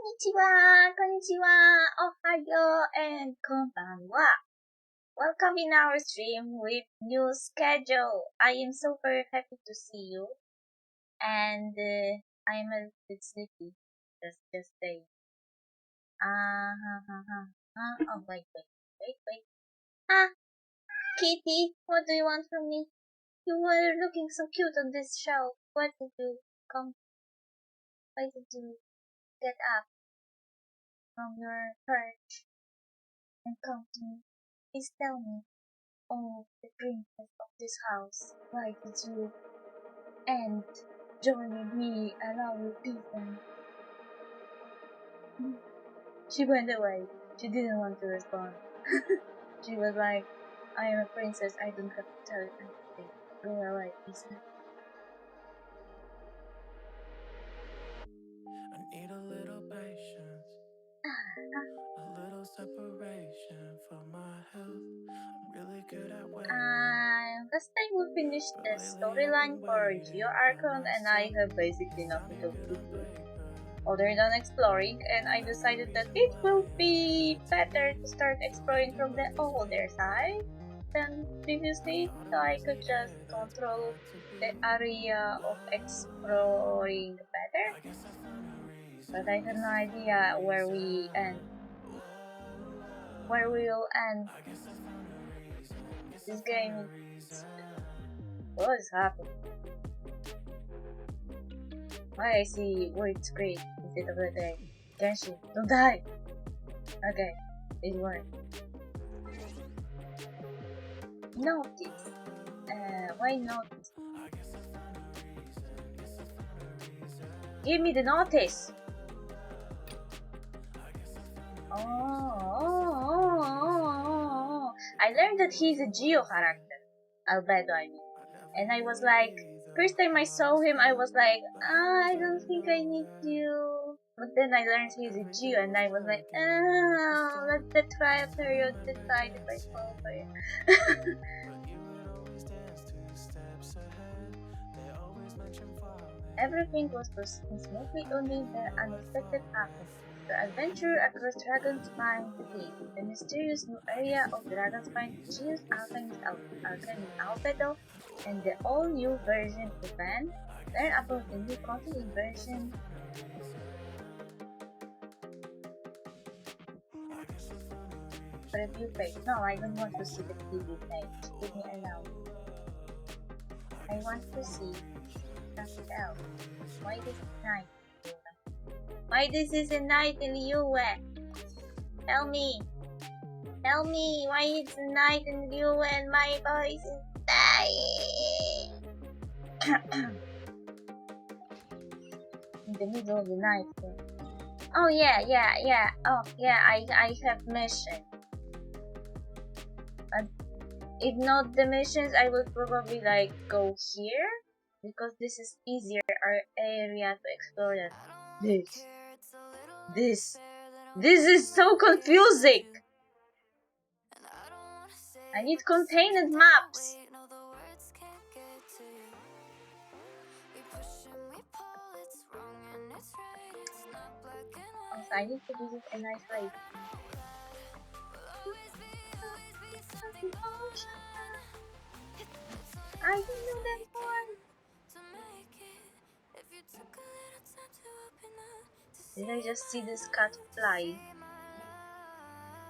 Konnichiwa, konnichiwa, ohayo, and konbanwa. Welcome in our stream with new schedule. I am so very happy to see you, and I'm a bit sleepy. Just saying. Oh, wait. Ah, Kitty, what do you want from me? You were looking so cute on this show. What did you come? Why did you get up from your perch and come to me? Please tell me. Oh, the princess of this house, why did you and join with me and our people? She went away. She didn't want to respond. She was like, I am a princess, I don't have to tell you anything. Go away, please. I need a little patience, a little separation for my health. I'm really good at waiting. Last time we finished the storyline for Geo Archon and I have basically nothing to do other than exploring, and I decided that it will be better to start exploring from the older side than previously, so I could just control the area of exploring better. But I have no idea where we end. Where we will end. This game is... What is happening? Why I see word screen instead of the thing? Genshin, don't die! Okay, it worked. Notice. Why notice? Give me the notice! Oh. I learned that he's a Geo character. Albedo, I mean. And I was like, first time I saw him, I was like, I don't think I need you. But then I learned he's a Geo, and I was like, oh, let the trial period decide if I fall for you. Everything was proceeding smoothly, only the unexpected happened. Your adventure across Dragonspine began. The mysterious new area of Dragonspine, Geo's Alchemy Albedo, and the all-new version event. Learn about the new content version. Preview page. No, I don't want to see the preview page. Give me allow. I want to see something else. Why this is night? Why this is a night in Liyue? Tell me. Tell me why it's a night in Liyue and my voice is dying. In the middle of the night. Oh yeah. Oh yeah, I have mission. But if not the missions, I will probably like go here because this is easier area to explore than this. This is so confusing. I need contained maps. Also, I need to visit a nice place. I didn't know that one. Did I just see this cat fly?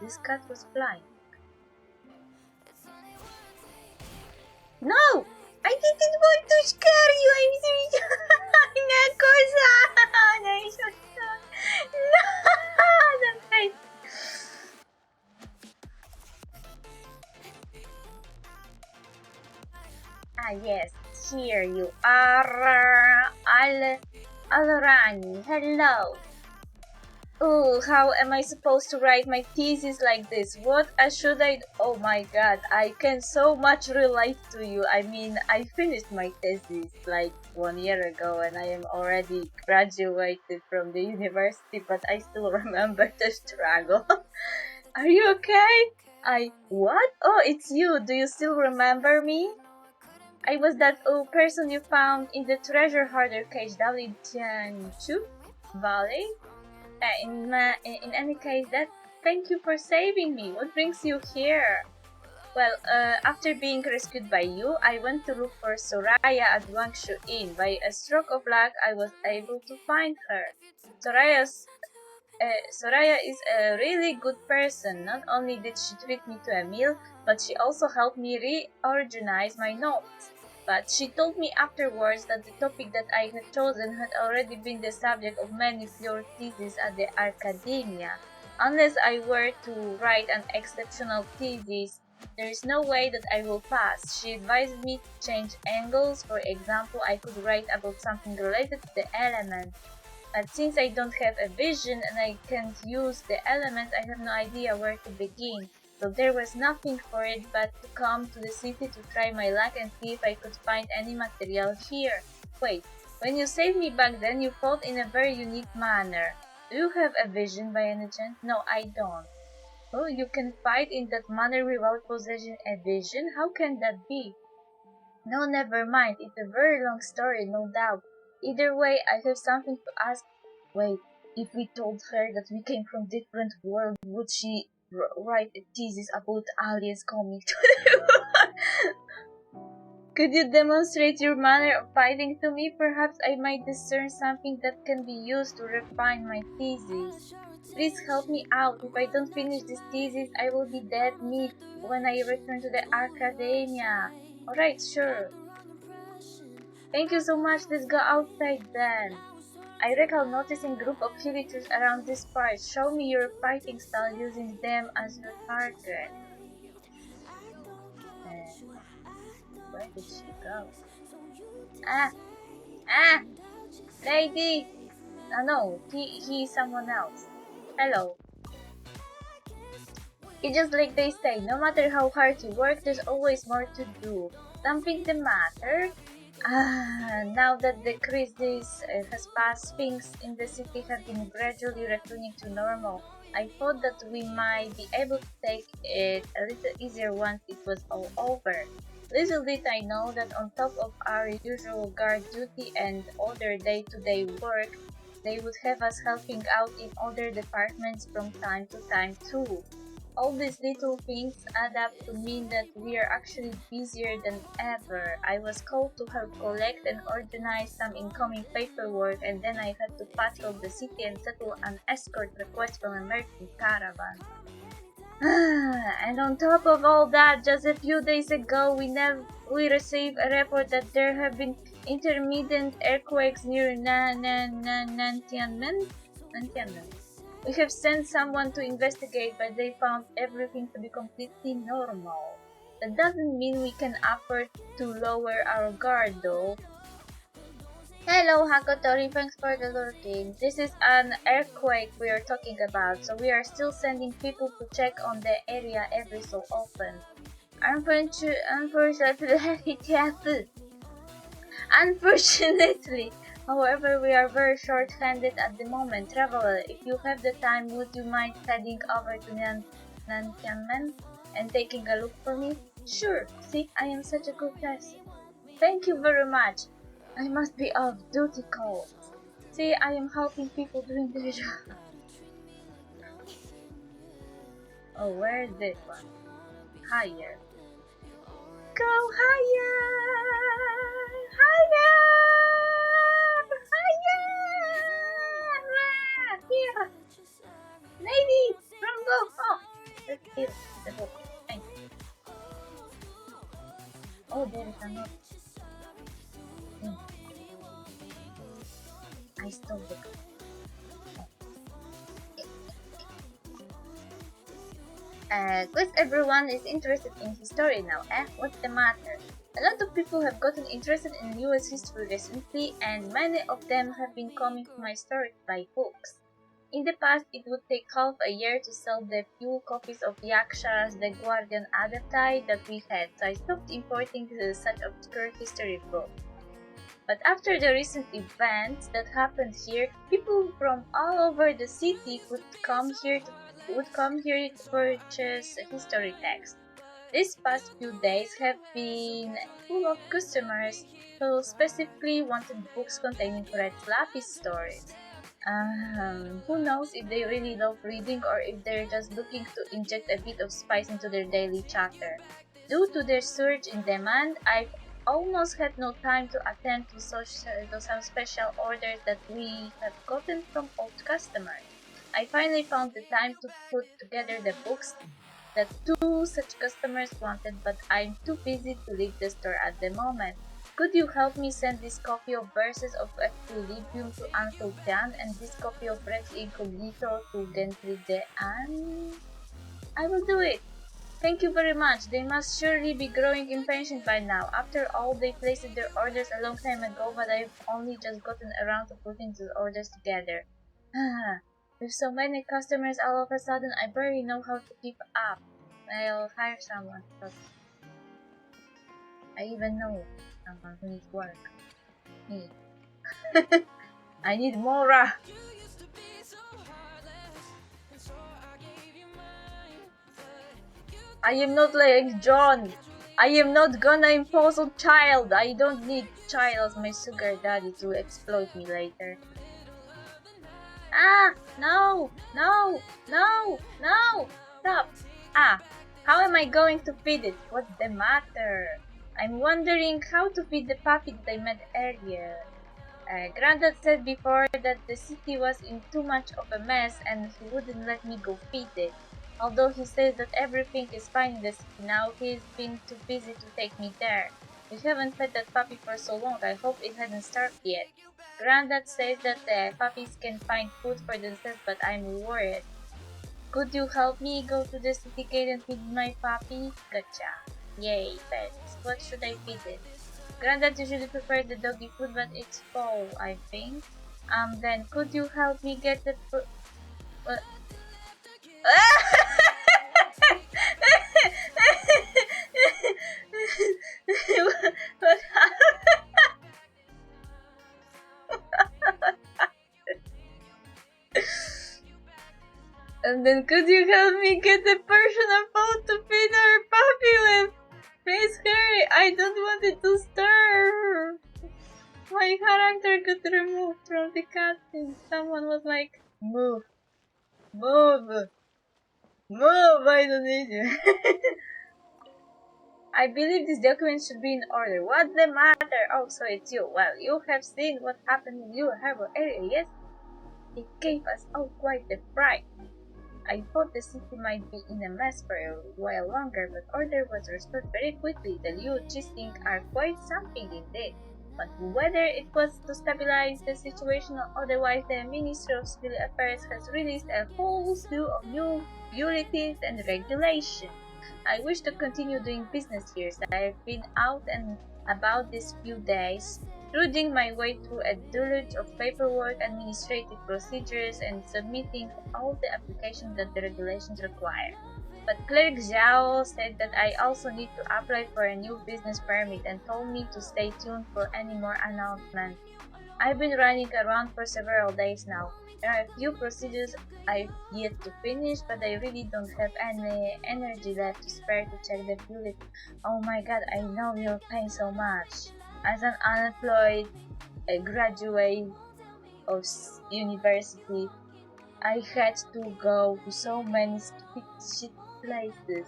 This cat was flying. No! I didn't want to scare you! I'm sorry! No! Don't hate. Ah, yes. Here you are. Alrani. Hello. Oh, how am I supposed to write my thesis like this? What should I... Oh my god, I can so much relate to you. I mean, I finished my thesis like 1 year ago and I am already graduated from the university, but I still remember the struggle. Are you okay? What? Oh, it's you. Do you still remember me? I was that person you found in the treasure hoarder cage down in Tianchu Valley. In any case, thank you for saving me. What brings you here? Well, after being rescued by you, I went to look for Soraya at Wangshu Inn. By a stroke of luck, I was able to find her. Soraya's Soraya is a really good person. Not only did she treat me to a meal, but she also helped me reorganize my notes. But she told me afterwards that the topic that I had chosen had already been the subject of many pure theses at the academia. Unless I were to write an exceptional thesis, there is no way that I will pass. She advised me to change angles. For example, I could write about something related to the elements. But since I don't have a vision and I can't use the elements, I have no idea where to begin. So there was nothing for it but to come to the city to try my luck and see if I could find any material here. Wait, when you saved me back then, you fought in a very unique manner. Do you have a vision by any chance? No, I don't. Oh, you can fight in that manner without possessing a vision? How can that be? No, never mind. It's a very long story, no doubt. Either way, I have something to ask. Wait, if we told her that we came from different worlds, would she write a thesis about aliens coming to the Could you demonstrate your manner of fighting to me? Perhaps I might discern something that can be used to refine my thesis. Please help me out. If I don't finish this thesis, I will be dead meat when I return to the academia. Alright, sure. Thank you so much. Let's go outside then. I recall noticing a group of villagers around this part. Show me your fighting style using them as your target. Where did she go? Ah! Ah! Lady! No, he's someone else. Hello. It's just like they say, no matter how hard you work, there's always more to do. Something the matter? Now that the crisis has passed, things in the city have been gradually returning to normal. I thought that we might be able to take it a little easier once it was all over. Little did I know that on top of our usual guard duty and other day-to-day work, they would have us helping out in other departments from time to time too. All these little things add up to mean that we are actually busier than ever. I was called to help collect and organize some incoming paperwork, and then I had to patrol the city and settle an escort request from a merchant caravan. And on top of all that, just a few days ago, we received a report that there have been intermittent earthquakes near Nantianmen. We have sent someone to investigate, but they found everything to be completely normal. That doesn't mean we can afford to lower our guard, though. Hello, Hakotori, thanks for the lurking. This is an earthquake we are talking about, so we are still sending people to check on the area every so often. Unfortunately, however, we are very short-handed at the moment. Traveler, if you have the time, would you mind heading over to Nantianmen and taking a look for me? Sure, see, I am such a good person. Thank you very much. I must be off duty calls. See, I am helping people doing their job. Oh, where is this one? Higher. Go higher! Higher! Higher! Here! Lady! From go! Oh! Let's steal the book. Thank you. Oh, there is another. I stole the book. Guess everyone is interested in history now, eh? What's the matter? A lot of people have gotten interested in US history recently, and many of them have been coming to my store to buy books. In the past, it would take half a year to sell the few copies of Yaksha's The Guardian Adaptai that we had, so I stopped importing such obscure history books. But after the recent events that happened here, people from all over the city would come here to purchase history texts. These past few days have been full of customers who specifically wanted books containing Red Lapis stories. Who knows if they really love reading or if they're just looking to inject a bit of spice into their daily chatter. Due to their surge in demand, I've almost had no time to attend to some special orders that we have gotten from old customers. I finally found the time to put together the books that two such customers wanted, but I'm too busy to leave the store at the moment. Could you help me send this copy of Verses of Equilibrium to Uncle Jan and this copy of Rex Incognito to Gently de Anne? I will do it. Thank you very much. They must surely be growing impatient by now. After all, they placed their orders a long time ago, but I've only just gotten around to putting the orders together. With so many customers all of a sudden, I barely know how to keep up. I'll hire someone, because I even know someone who needs work. Me. I need Mora! I am not like John! I am not gonna impose on child! I don't need child as my sugar daddy to exploit me later. Ah! No! No! No! No! Stop! Ah! How am I going to feed it? What's the matter? I'm wondering how to feed the puppy that I met earlier. Granddad said before that the city was in too much of a mess and he wouldn't let me go feed it. Although he says that everything is fine in the city now, he's been too busy to take me there. We haven't fed that puppy for so long, I hope it hasn't starved yet. Granddad says that the puppies can find food for themselves, but I'm worried. Could you help me go to the city gate and feed my puppy? Gotcha. Yay, pets. What should I feed it? Granddad usually prepared the doggy food, but it's fall, I think. Then could you help me get the what? What And then could you help me get the person of food to feed our puppy with? Please hurry, I don't want it to starve. My character got removed from the cutscene. Someone was like, move, move, move, I don't need you. I believe this document should be in order. What's the matter? Oh, so it's you. Well, you have seen what happened in your harbor area, yes? It gave us all quite a fright. I thought the city might be in a mess for a while longer, but order was restored very quickly. The Liu Chisting are quite something indeed. But whether it was to stabilize the situation or otherwise, the Ministry of Civil Affairs has released a whole slew of new bulletins and regulations. I wish to continue doing business here, so I've been out and about these few days, trudging my way through a deluge of paperwork, administrative procedures, and submitting all the applications that the regulations require. But Clerk Zhao said that I also need to apply for a new business permit and told me to stay tuned for any more announcements. I've been running around for several days now. There are a few procedures I've yet to finish, but I really don't have any energy left to spare to check the bullet. Oh my god, I know you're paying so much. As an unemployed graduate of university, I had to go to so many stupid shit places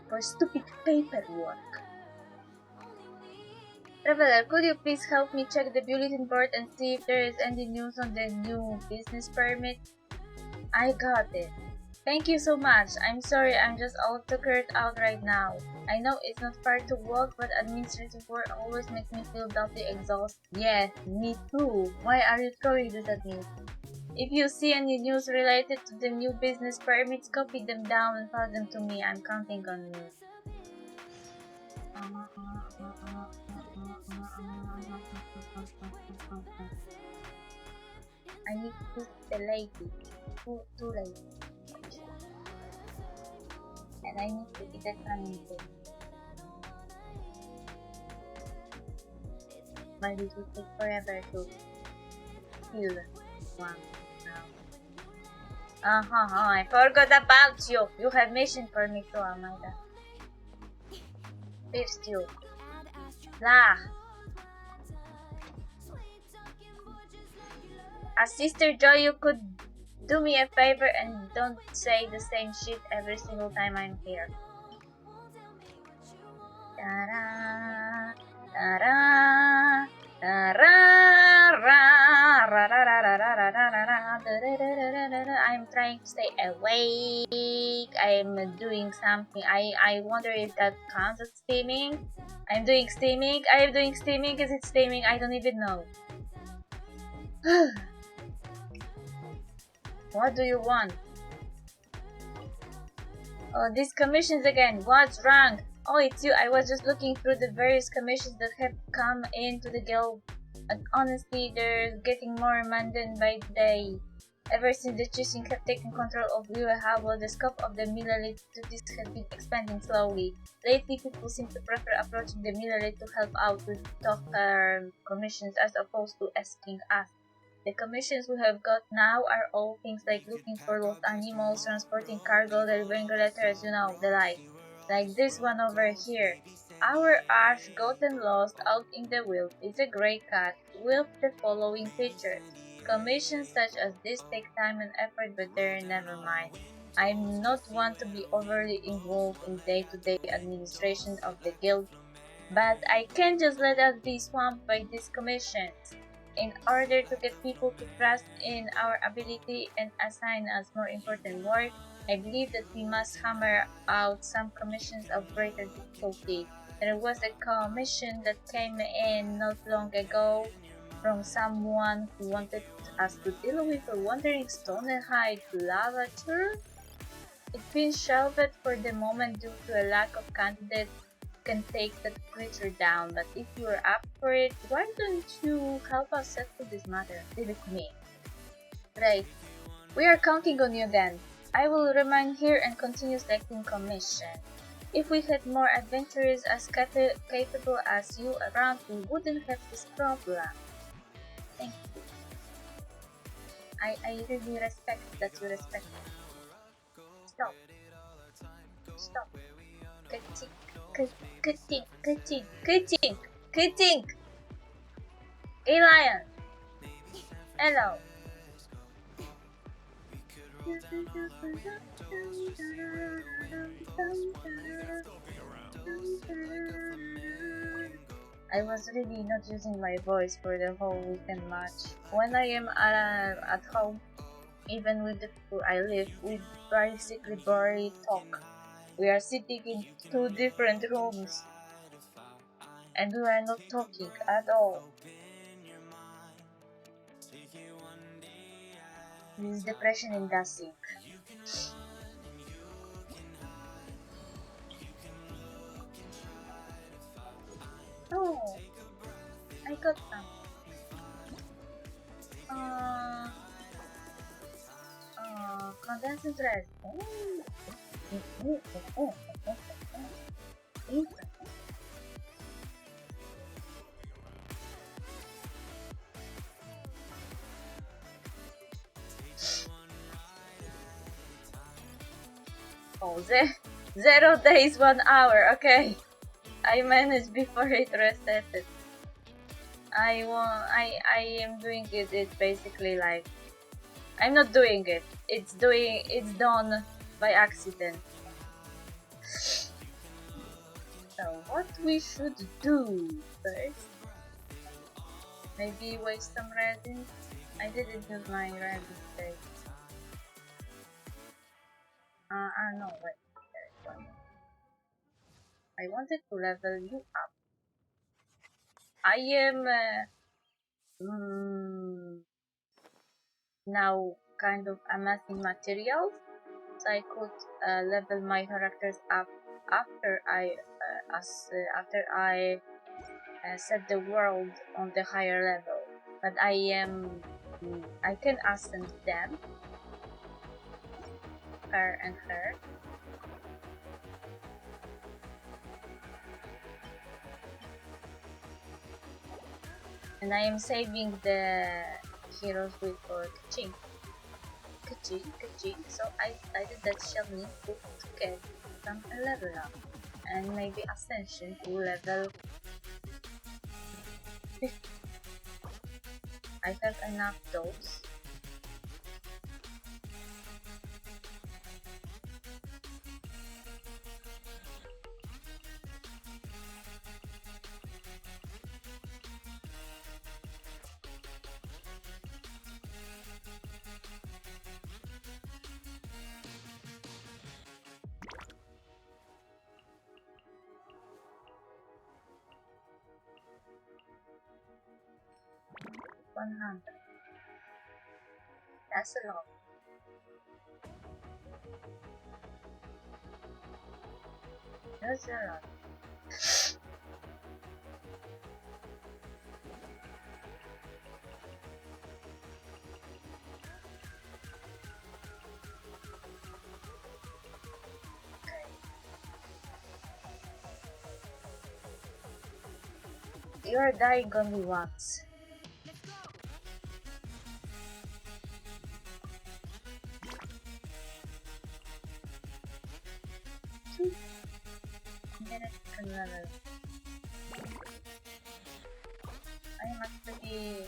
for stupid paperwork. Traveler, could you please help me check the bulletin board and see if there is any news on the new business permit? I got it. Thank you so much. I'm sorry, I'm just all tuckered out right now. I know it's not far to walk, but administrative work always makes me feel doubly exhausted. Yeah, me too. Why are you throwing this at me? If you see any news related to the new business permits, copy them down and pass them to me. I'm counting on you. I need to visit the lady. Two ladies. And I need to eat a canning cake. But it will take forever to kill one now. I forgot about you. You have mission for me too, Amanda. Beef stew. Blah. Sister Joy, you could do me a favor and don't say the same shit every single time I'm here. Ta-da, ta-da, I'm trying to stay awake. I'm doing something. I wonder if that counts as steaming. I'm doing steaming. I am doing steaming. Is it steaming? I don't even know. What do you want? Oh, these commissions again. What's wrong? Oh, it's you. I was just looking through the various commissions that have come into the guild, and honestly, they're getting more mundane by the day. Ever since the Chishin have taken control of Liuehabo, the scope of the Milelite duties has been expanding slowly. Lately, people seem to prefer approaching the Milelite to help out with tougher commissions as opposed to asking us. The commissions we have got now are all things like looking for lost animals, transporting cargo, delivering letters, you know, the like. Like this one over here. Our Ash gotten lost out in the wild is a grey cat with the following pictures. Commissions such as this take time and effort, but they're never mind. I'm not one to be overly involved in day-to-day administration of the guild, but I can't just let us be swamped by these commissions. In order to get people to trust in our ability and assign us more important work, I believe that we must hammer out some commissions of greater difficulty. There was a commission that came in not long ago from someone who wanted us to deal with a wandering stone-hide lavature. It's been shelved for the moment due to a lack of candidates can take that creature down, but if you are up for it, why don't you help us settle this matter? Leave it to me. Right. We are counting on you then. I will remain here and continue selecting commission. If we had more adventurers as capable as you around, we wouldn't have this problem. Thank you. I really respect that you respect me. Stop. Stop. Cutting. Hey lion. Hello. I was really not using my voice for the whole weekend match. When I am at home, even with the people I live with, basically barely talk. We are sitting in two different rooms and we are not talking at all. This is depression in dancing. Oh, I got some. Condensed red. Oh, 0 days, 1 hour. Okay, I managed before it resetted. I am doing it. It's basically like I'm not doing it. It's done by accident. So what we should do first? Maybe waste some resin. I didn't use my resin today. No, wait. There's one. I wanted to level you up. I am now kind of amassing materials, so I could level my characters up after I set the world on the higher level. But I can ascend them, her and her. And I am saving the heroes with for Kaching. So I decided that shall need to get some level up. And maybe ascension to level 50. I have enough those. 100. That's a lot. That's a lot. You're dying only once. I'm actually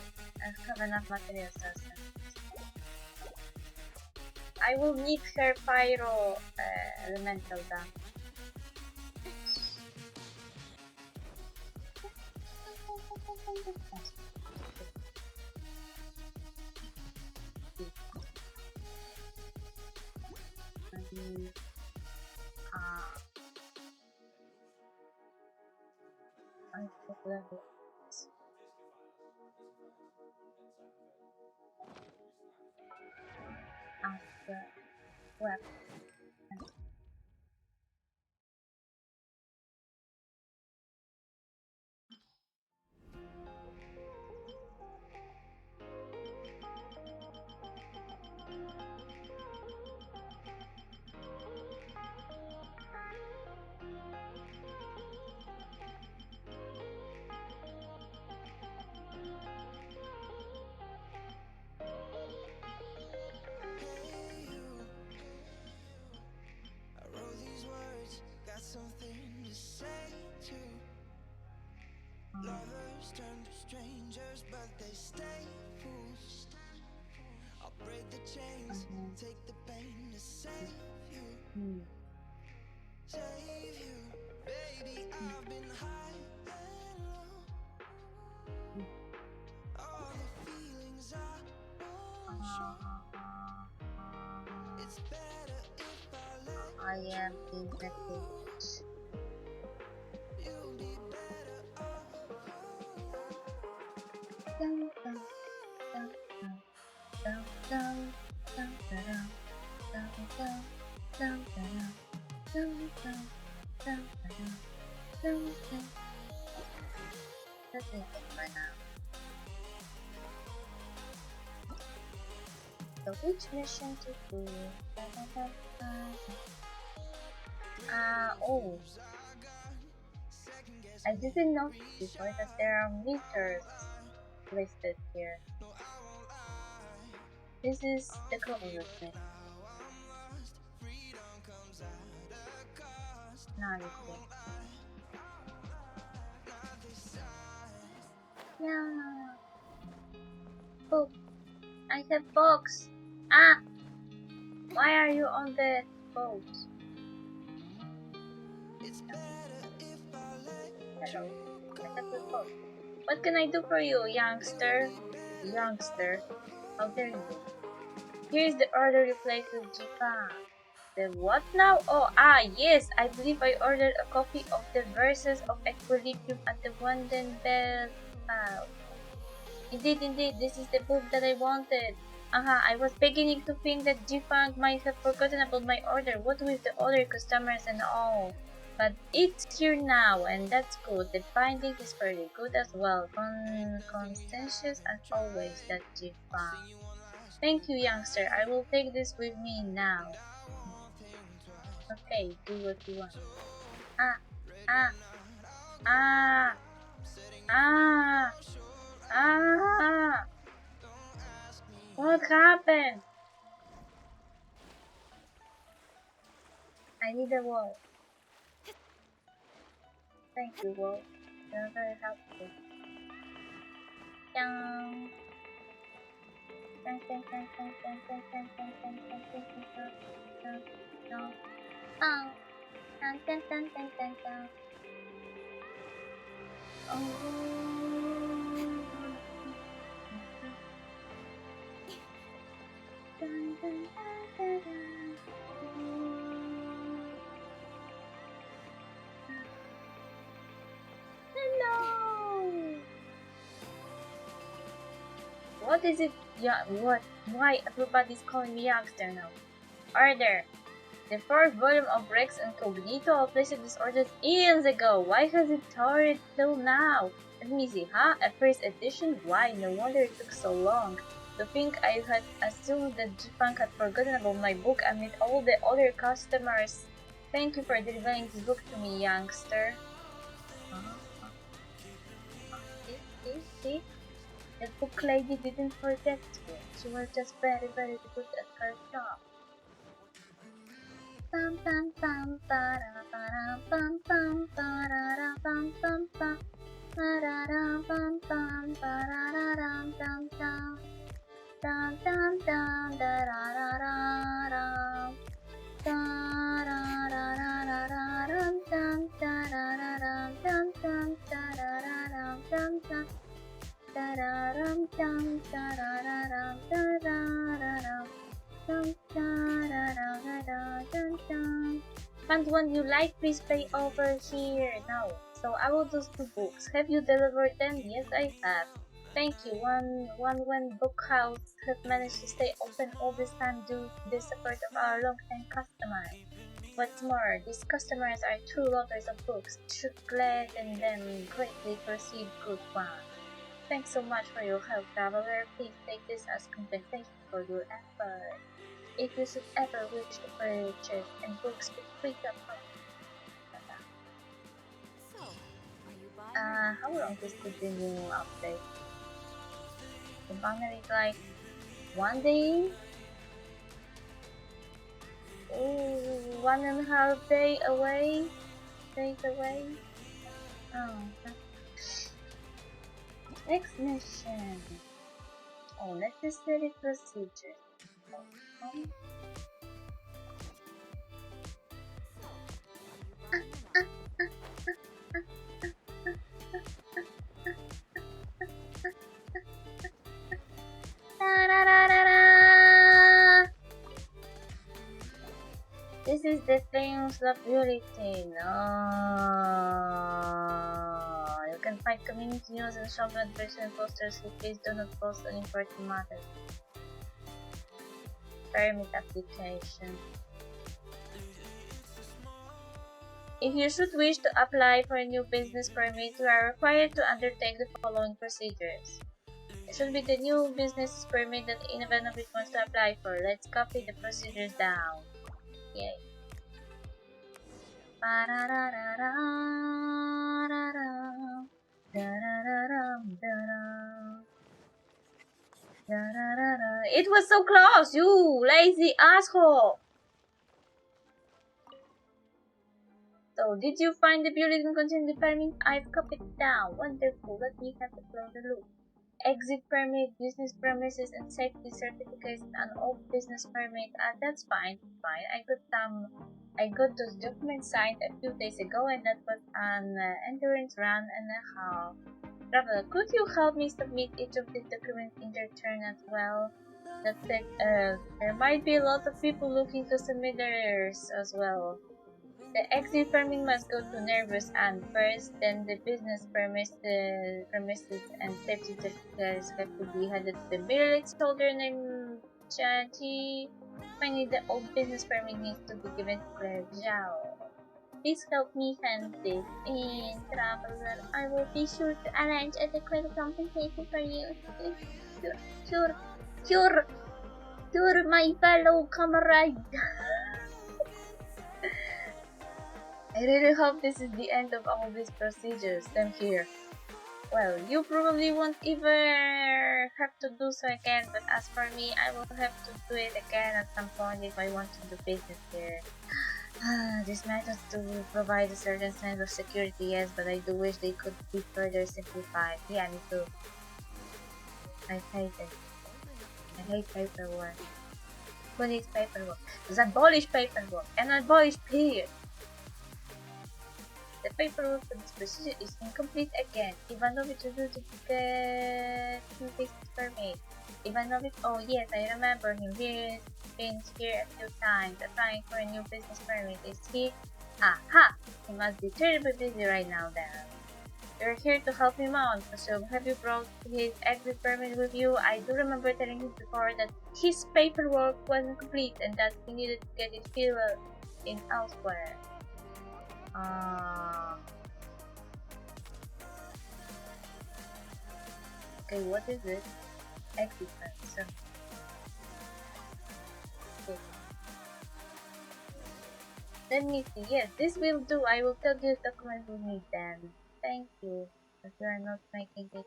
have enough materials. I will need her pyro elemental damage. I took level. After weapon. Something to say to lovers turn to strangers, but they stay fools. I'll break the chains, take the pain to save you. Save you, baby. I've been high and low. All the feelings I won't show. It's better if I let I am in the cage. you'll be better off. Dun, dun, dun, dun, dun, dun, dun, dun, dun, dun, dun, dun, dun, dun, dun, dun, dun. That's it for now. So which mission to do? Dun, dun, dun, dun. Oh, I didn't notice before that there are meters listed here. This is the closest thing. Now you see. Yeah. Oh, I have box. Ah, why are you on the boat? Hello, I have the boat. What can I do for you, youngster? Youngster, how dare you? Here is the order you placed with Jipa. The what now? Oh, yes, I believe I ordered a copy of the Verses of Equilibrium at the Wandenbell. Indeed, this is the book that I wanted. I was beginning to think that Jifang might have forgotten about my order, what with the other customers and all. But it's here now, and that's good. The binding is very good as well. Conscientious as always, that Jifang. Thank you, youngster. I will take this with me now. Okay, do what you want. Ah, ah, ah, ah, ah. What happened? I need a wall. Thank you, wall. You're very helpful. Dun. Dun, dun, dun, dun, dun, dun, dun, dun, dun, dun, dun, dun, dun, dun. Oh. Dun, dun, dun, dun, dun, dun. Oh. Dun, dun, dun, dun, dun. Hello. What is it? Yeah, what? Why everybody's calling me youngster now? Order! The fourth volume of Rex Incognito published this order eons ago. Why has it started till now? Let me see, huh? A first edition? Why? No wonder it took so long. To think I had assumed that Japan had forgotten about my book amid all the other customers. Thank you for delivering this book to me, youngster. See? The book lady didn't forget you. She was just very, very good at her job. Pam pam pam para para pam pam para pam pam pam para pam pam para pam pam pam dum dum dum da ra ra ra ra da ra ra ra ra ra ram dum da ra ra ram dum dum da ra ra ram dum dum da ra ram dum da ra ra ram da ra ra ram dum da ra ra ra ra dum dum. And when you like, please pay over here now. So I will those two books. Have you delivered them? Yes, I have. Thank you. One when Bookhouse has managed to stay open all this time due to the support of our long-time customers. What's more, these customers are true lovers of books. It should gladden them greatly to receive good ones. Thanks so much for your help, traveler. Please take this as compensation for your effort. If you should ever wish to purchase any books, feel free to approach. How long is the new update? The banner is like 1 day? Oh, 1.5 days away? Oh, next mission. Oh, necessary procedures. Okay. This is the famous bulletin. You can find community news and shop advertisement posters. So please do not post on important matters. Permit application. If you should wish to apply for a new business permit, you are required to undertake the following procedures. It should be the new business permit that Innovative wants to apply for. Let's copy the procedures down. Yay. It was so close, you lazy asshole! So, did you find the bulletin containing the permit? I've copied it down. Wonderful. Let me have a closer look. Exit permit, business premises, and safety certificates, and all business permit. That's fine. I got those documents signed a few days ago, and that was an endurance run and a half. Traveler, could you help me submit each of these documents in their turn as well? That's it. There might be a lot of people looking to submit theirs as well. The exit permit must go to Nervous and first, then the business premises and safety certificates have to be handed to the village holder named Chachi. Finally, the old business permit needs to be given to Claire Zhao. Please help me hand this in, traveler. I will be sure to arrange adequate compensation for you. Sure, my fellow comrade. I really hope this is the end of all these procedures. Then here. Well, you probably won't ever have to do so again, but as for me, I will have to do it again at some point if I want to do business here. These methods do provide a certain sense of security, yes, but I do wish they could be further simplified. Yeah, me too. I hate it. I hate paperwork. Who needs paperwork? Just abolish paperwork and abolish period. The paperwork for this procedure is incomplete again. Ivanovich refused to get business permit. Ivanovich, oh yes, I remember him. He's been here a few times applying for a new business permit. Is he? Aha! He must be terribly busy right now then. You're here to help him out, so have you brought his exit permit with you? I do remember telling him before that his paperwork wasn't complete and that he needed to get it filled in elsewhere. Okay, what is it? Exit permit. Okay. Let me see. Yes, this will do. I will tell you the document we need then. Thank you. But you are not making it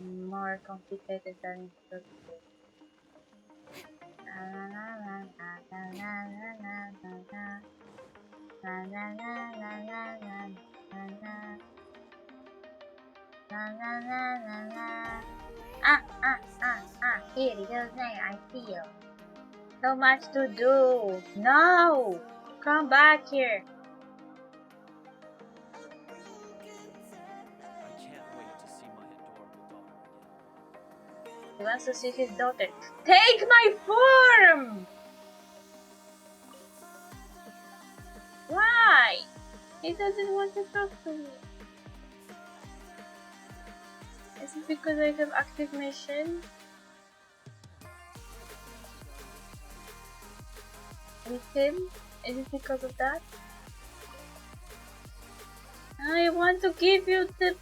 more complicated than it should be. Here it goes now, I feel. So much to do. No! Come back here. He wants to see his daughter. Take my form! Why? He doesn't want to talk to me. Is it because I have active mission? With him? Is it because of that? I want to give you the...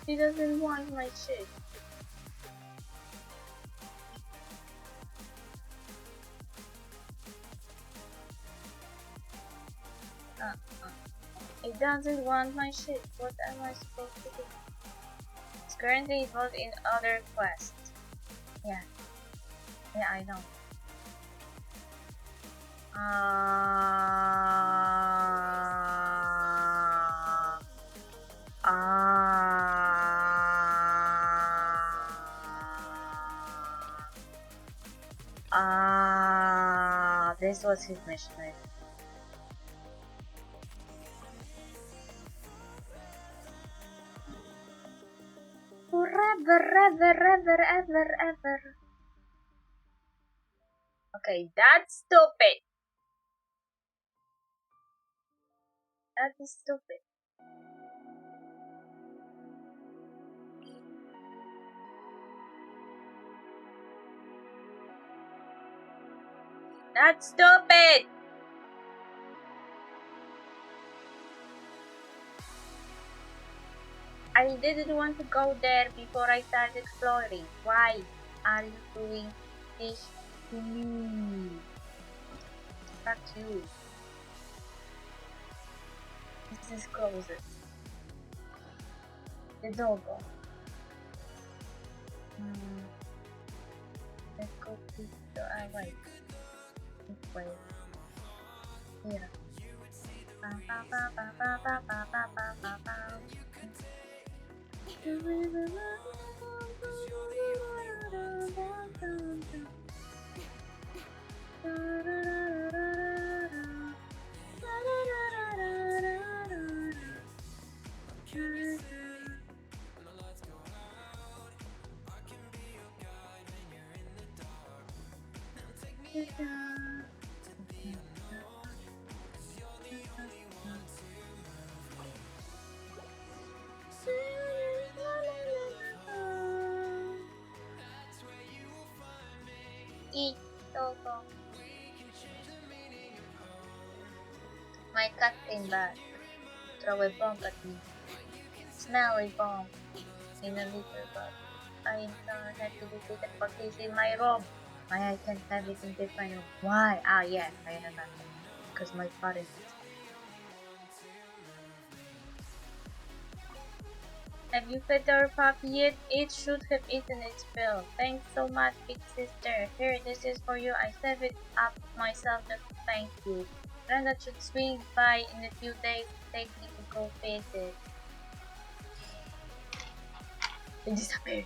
He doesn't want my shit. He doesn't want my shit. What am I supposed to do? It's currently involved in other quests. Yeah. Yeah, I know. This was his mission. Forever, ever. Okay, that's stupid. That is stupid. That's stupid! I didn't want to go there before I started exploring. Why are you doing this to me? Fuck you. This is closer. The doggo. Let's go to the right. This way. Here. Eat, doggo. My cat came back. Throw a bomb at me. Smelly bomb. In a little bag. I am so happy to see the puppies in my room. Why I can't have it in different room? Why? Ah, yes, I remember. Because my parents. Have you fed our puppy yet? It should have eaten its fill. Thanks so much, big sister. Here, this is for you. I saved it up myself just to thank you. Brenda should swing by in a few days. Take me to go visit. It disappeared.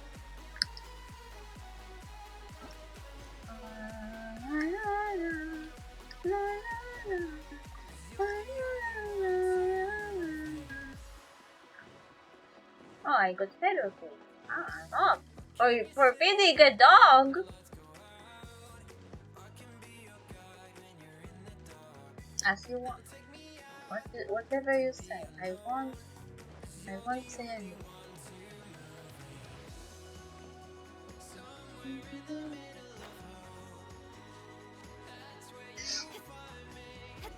Oh, I got feather food. Ah, oh, for feeding a dog. As you want. Whatever you say. I won't say anything.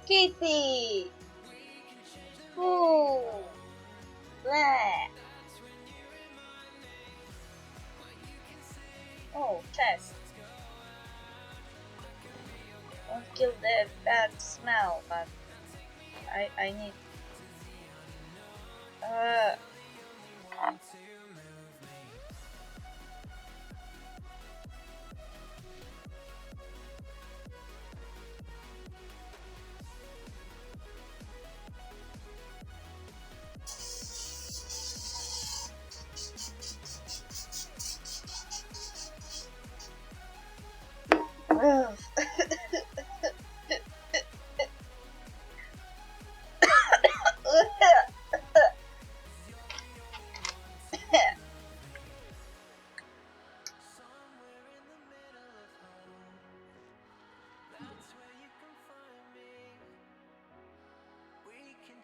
Kitty! Ooh! Bleh! Oh, chest. Won't kill the bad smell, but I need. Uh. Ugh.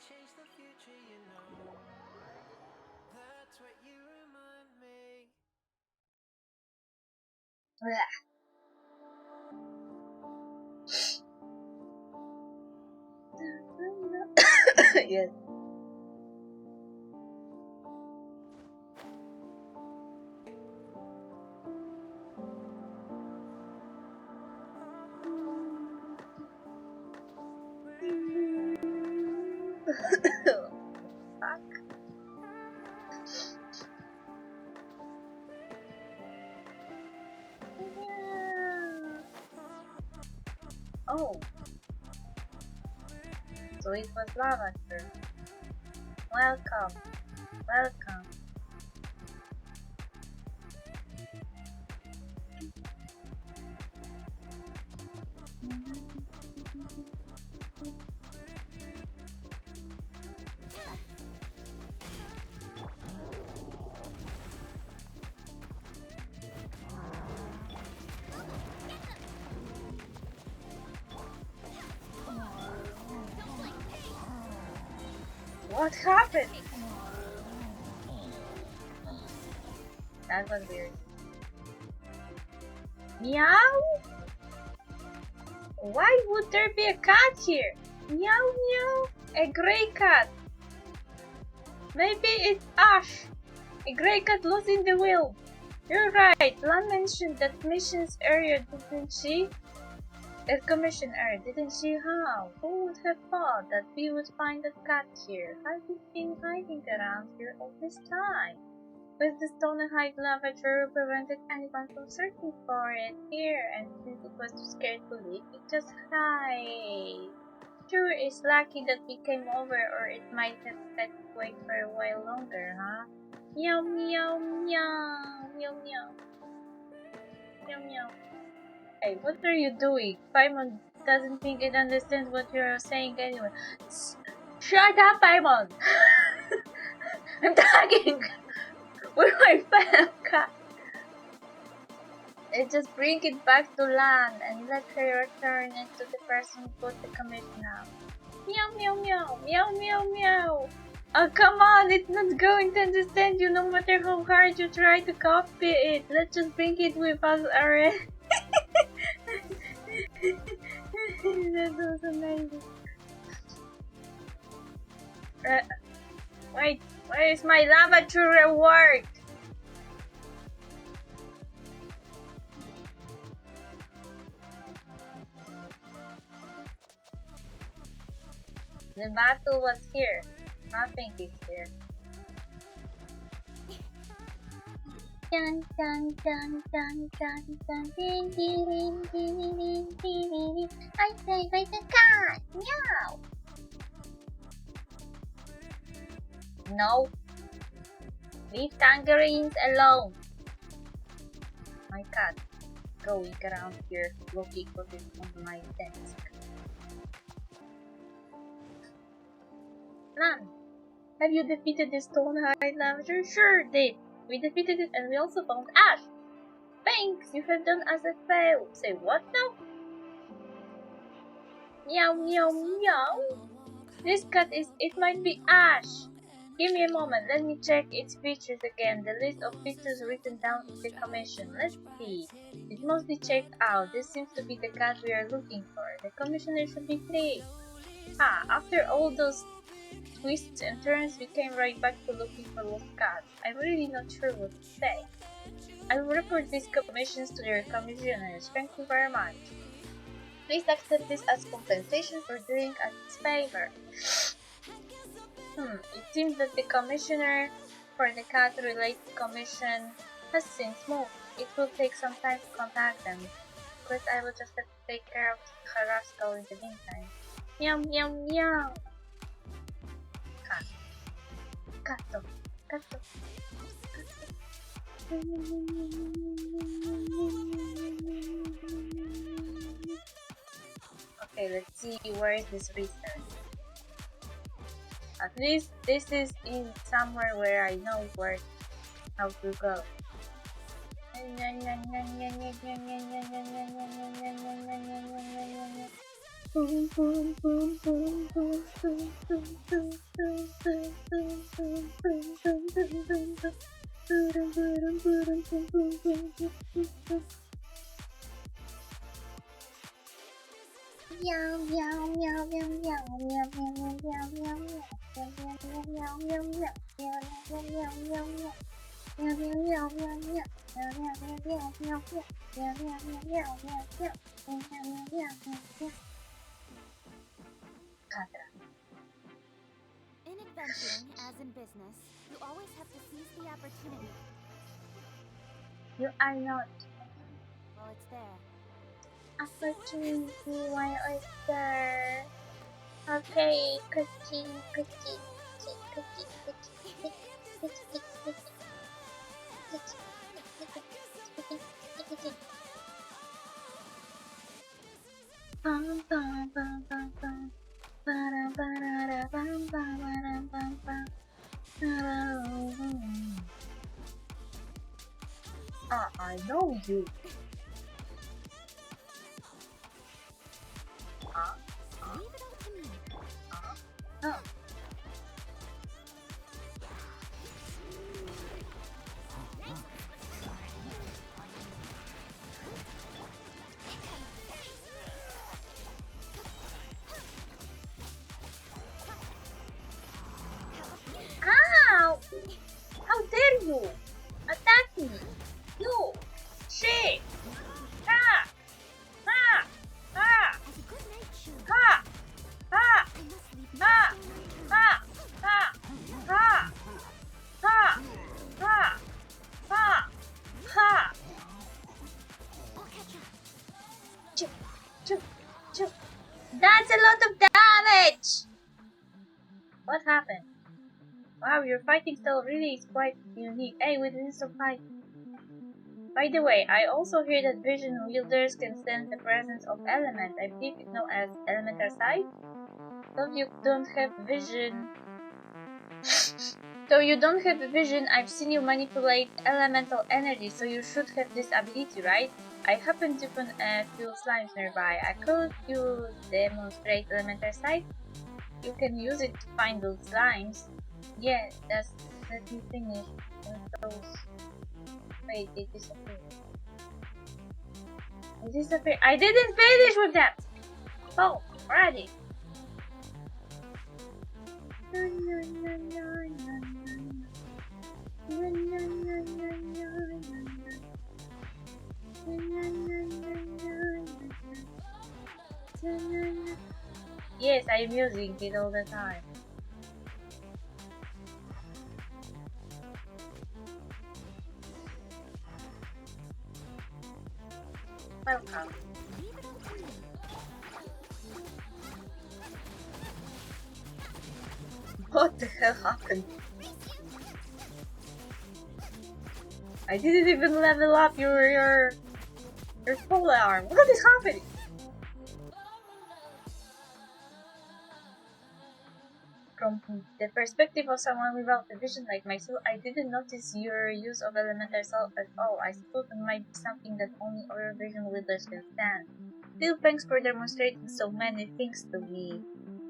Change the future, you know. That's what you remind me. Yes. Fuck. Yeah. Oh, so it was lavender. Welcome, welcome. What happened? That was weird. Meow? Why would there be a cat here? Meow meow. A grey cat. Maybe it's Ash. A grey cat lost in the wild. You're right. Lan mentioned that missions earlier, didn't she? That commission earlier, didn't she? How? Who would have thought that we would find that cat here? Have you been hiding around here all this time? With the stone and high lavature prevented anyone from searching for it here, and since it was too scared to leave, it just hid. Sure, it's lucky that we came over, or it might have had to wait for a while longer, huh? Meow meow meow meow meow meow meow. Hey, what are you doing? Paimon doesn't think it understands what you're saying anyway. Shut up, Paimon! I'm talking with my fellow cat. Just bring it back to land and let her return it to the person who put the commission out. Meow meow meow meow meow meow. Oh come on, it's not going to understand you no matter how hard you try to copy it. Let's just bring it with us already. That was amazing. Wait, where is my lavature reward? The battle was here. Nothing is here. Dun dun dun dun dun dun ding ding ding ding ding ding ding. I say by the cat. Meow. No. Leave tangerines alone. My cat going around here looking for it on my desk. Lan, have you defeated the Stonehide Lavager? Sure did. We defeated it and we also found Ash. Thanks, you have done us a favor. Say what now? Meow, meow, meow. This cat is, it might be Ash. Give me a moment, let me check its features again. The list of features written down in the commission. Let's see. It must be checked out. This seems to be the cat we are looking for. The commissioner should be pleased. Ah, after all those twists and turns, we came right back to looking for lost cats. I'm really not sure what to say. I will report these commissions to their commissioners. Thank you very much. Please accept this as compensation for doing us this favor. It seems that the commissioner for the cat-related commission has since moved. It will take some time to contact them, but I will just have to take care of Carrasco in the meantime. Meow meow meow! Cat. Gato. Gato. Okay, let's see where is this research. At least this is in somewhere where I know how to go. Meow meow meow meow meow meow meow meow meow meow. In adventuring, as in business, you always have to seize the opportunity. You are not. Well, it's there. Opportunity while it's there. Okay, cookie, cookie, cookie, cookie, cookie, cookie, cookie, cookie. Bum bum bum bum bum. Ba ba da bum bum bum bum. Ah, I know you. Leave it up to me. Oh. Ow! How dare you! Attack me! You! Shit! Ha! Ha! Ha! As a good night should. Ha! Ha! I must leave Ha! nothing Ha! Ha! Ha! Ha! Ha! Ha! Ha! I'll catch up. Choo! Choo! Choo! That's a lot of damage! What happened? Wow, your fighting style really is quite unique. Hey, we didn't stop fighting. By the way, I also hear that vision wielders can sense the presence of elements. I believe it's known as elemental sight. Though you don't have vision, I've seen you manipulate elemental energy, so you should have this ability, right? I happen to find a few slimes nearby. Could you demonstrate elemental sight? You can use it to find those slimes. Yeah, let me finish with those. Wait, they disappeared. They disappeared. I didn't finish with them! Oh, already. Yes, I am using it all the time. Welcome. Leave it up to me. What the hell happened? I didn't even level up your pole arm. What is happening? From the perspective of someone without a vision like myself, I didn't notice your use of elemental salt at all. I suppose it might be something that only other vision wielders can stand. Still, thanks for demonstrating so many things to me.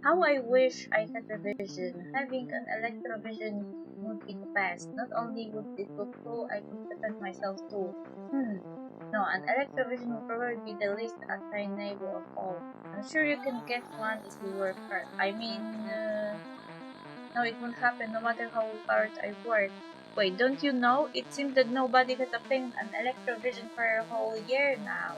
How I wish I had a vision. Having an electrovision would be the best. Not only would it look cool, I could defend myself too. No, an electrovision would probably be the least attainable of all. I'm sure you can get one if you work hard. I mean, no, it won't happen no matter how hard I work. Wait, don't you know? It seems that nobody has obtained an electrovision for a whole year now.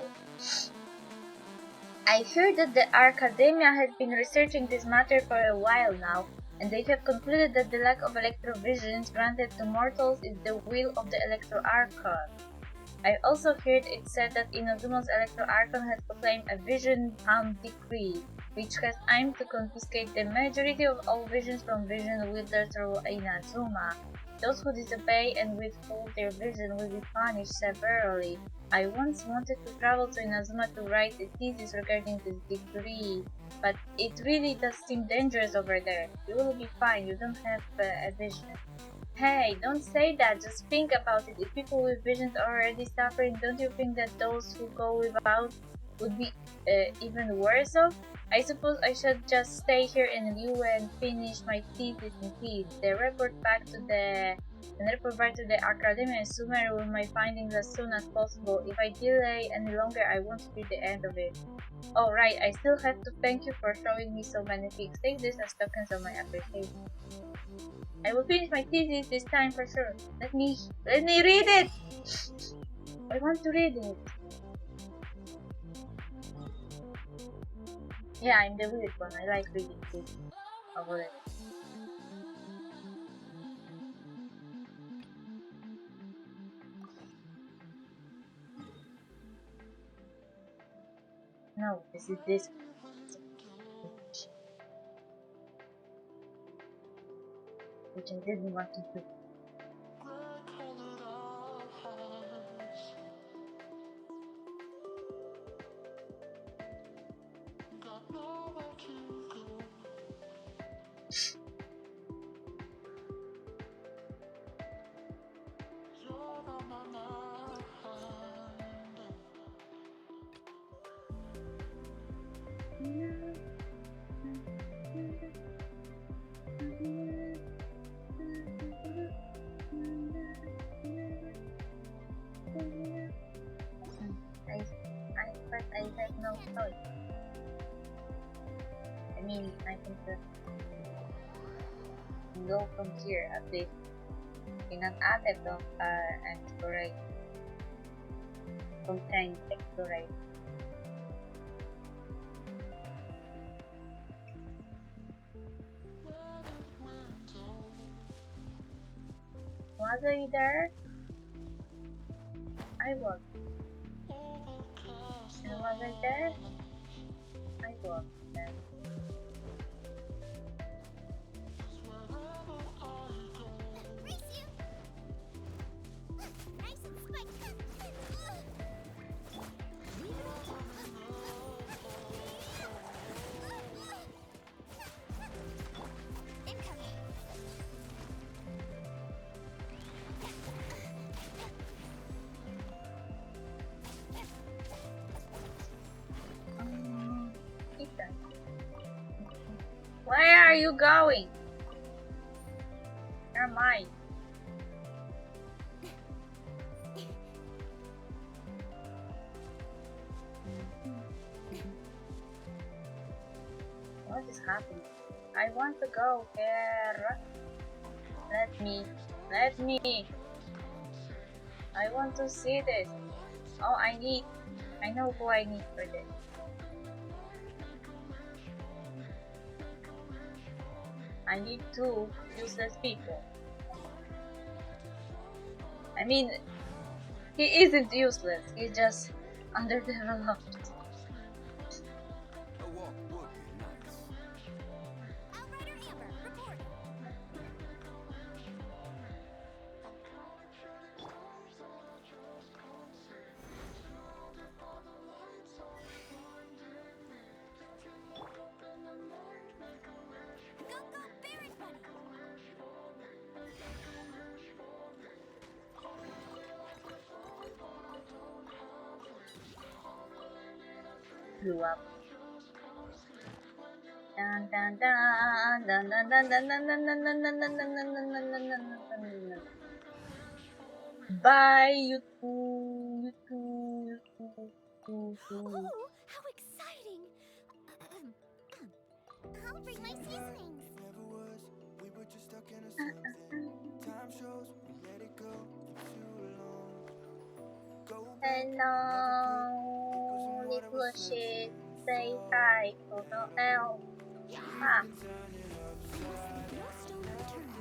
I heard that the Academia has been researching this matter for a while now, and they have concluded that the lack of electrovisions granted to mortals is the will of the Electro Archon. I also heard it said that Inazuma's Electro Archon has proclaimed a Vision Palm Decree, which has aimed to confiscate the majority of all visions from vision wielders through Inazuma. Those who disobey and withhold their vision will be punished severely. I once wanted to travel to Inazuma to write a thesis regarding this decree, but it really does seem dangerous over there. You will be fine, you don't have a vision. Hey, don't say that, just think about it. If people with visions are already suffering, don't you think that those who go without would be even worse off? I suppose I should just stay here in Liu and finish my thesis in peace. The report back to the Academy and summary with my findings as soon as possible. If I delay any longer, I won't see the end of it. Oh right, I still have to thank you for showing me so many things. Take this as tokens of my appreciation. I will finish my thesis this time for sure. Let me read it! I want to read it. Yeah, I'm the weird one. I like reading things over it. No, this is this. Which I didn't want to do. But I have no choice. I mean, I can just go from here at least in an attempt of exploration, contained exploration. Was I there? I was. And was I there? I was there. Ethan. Where are you going? You're mine. What is happening? I want to go here. Let me. I want to see this. Oh, I know who I need for this. I need 2 useless people. I mean, he isn't useless, he's just underdeveloped. A walk would be nice. Outrider Amber, report. Go, go, Barret Bunny! blew up. Dun, dun, dun, dun, dun, dun, dun, dun, dun, dun, dun, dun, dun, dun, dun, dun, dun, dun, dun, dun. Bye, you two, you two, you two, you two. Oh, how exciting! I'll bring my seasonings. It never was. We were just stuck in a something. Time shows we let it go for too long. Go back, never could. It Hello, wasn't what I was little shit. searching Say for. hi to the elf. Ah, Been turning upside No stone unturned.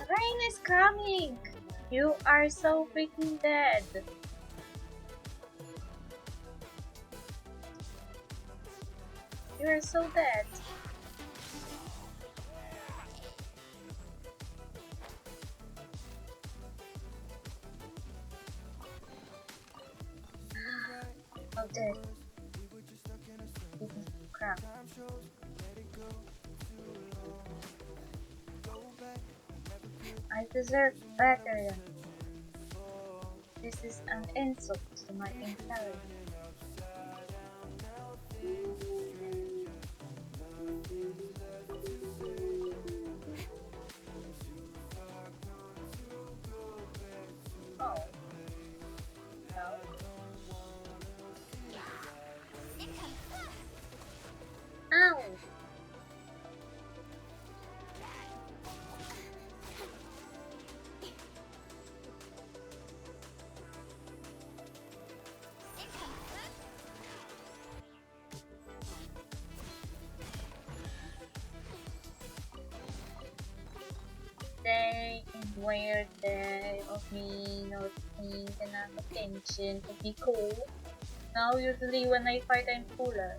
rain is coming. You are so freaking dead. You are so dead. Oh, dead. Crap. I deserve better. This is an insult to my intelligence. Oh. No. Ow! Day weird day of me not paying enough attention to be cool. Now usually when I fight I'm cooler.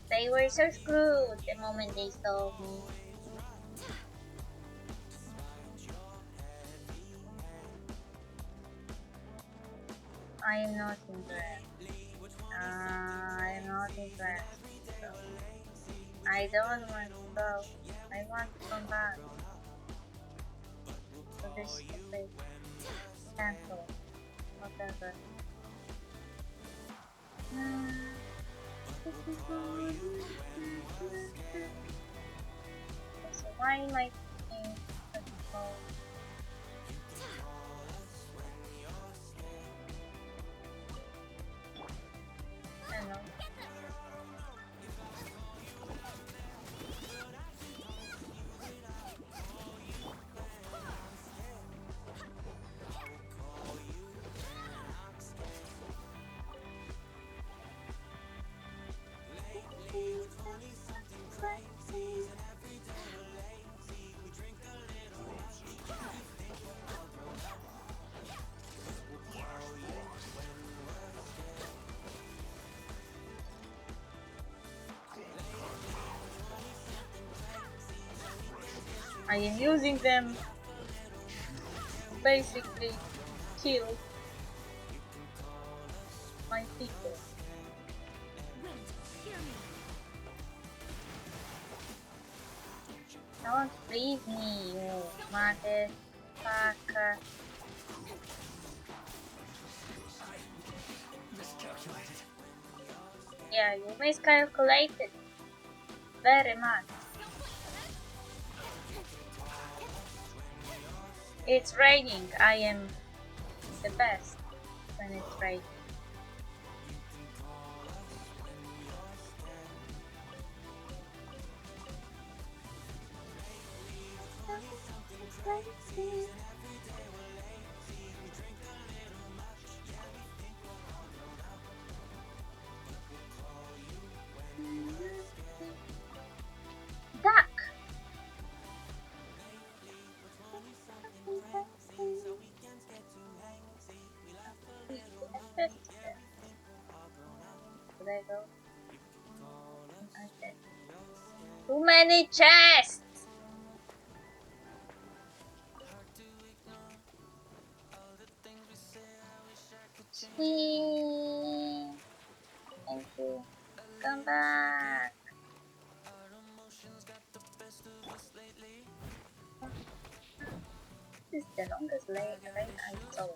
They were so screwed the moment they saw me. I am not impressed. I am not impressed. I don't want to go. I want to come back. So this stupid cancel. Whatever. So why am I thinking that I don't know. I am using them to basically kill my people. Wait, hear me. Don't freeze me, you motherfucker. Miscalculated. Yeah, you miscalculated very much. It's raining. I am the best when it's raining. Duck! Should I go? Okay. Too many chests! Sweet. Thank you. Come back. This is the longest rain I saw.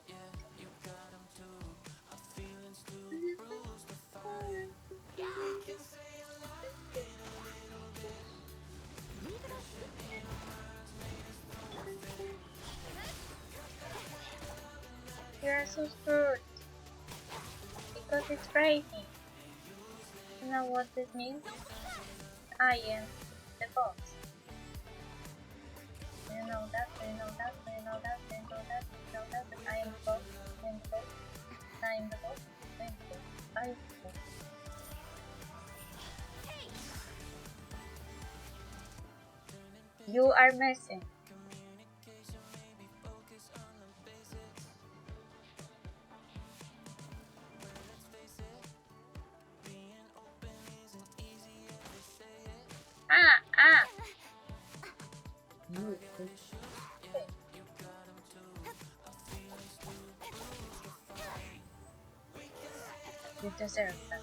You are so screwed because it's raining. You know what this means? I am the boss. You know that, you know that, you know that, you know that, you know that, that I am the boss, I am the boss, I am the boss, I am the boss, I am the boss. You are messing. Ah, ah! You, you deserve that.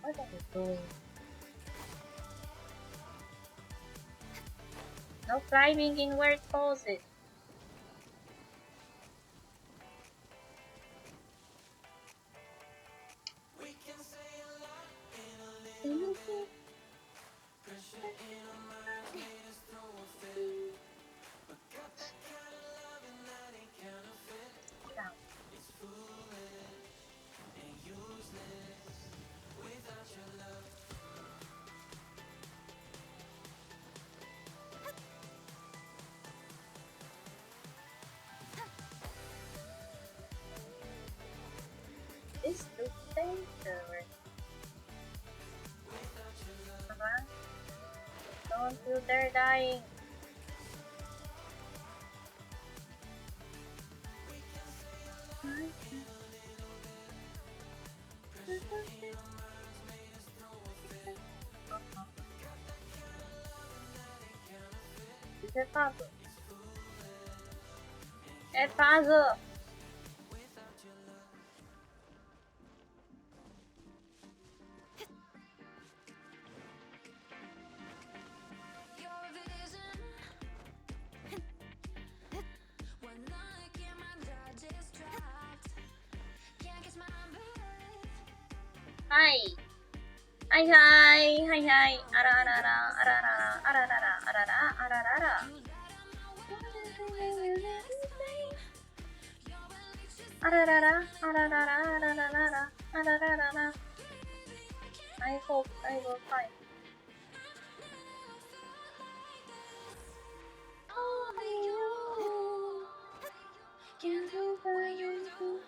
What are you doing? No climbing in weird poses. Now, this looks dangerous. Come on. Don't you dare dying. It's a puzzle. A puzzle. Hi. Hi hi. Hi hi. Ara ara ara ara ara ara ara ara ara ara. Ara ara ara ara ara ara ara ara ara. I hope I will find. Only you can do what you do.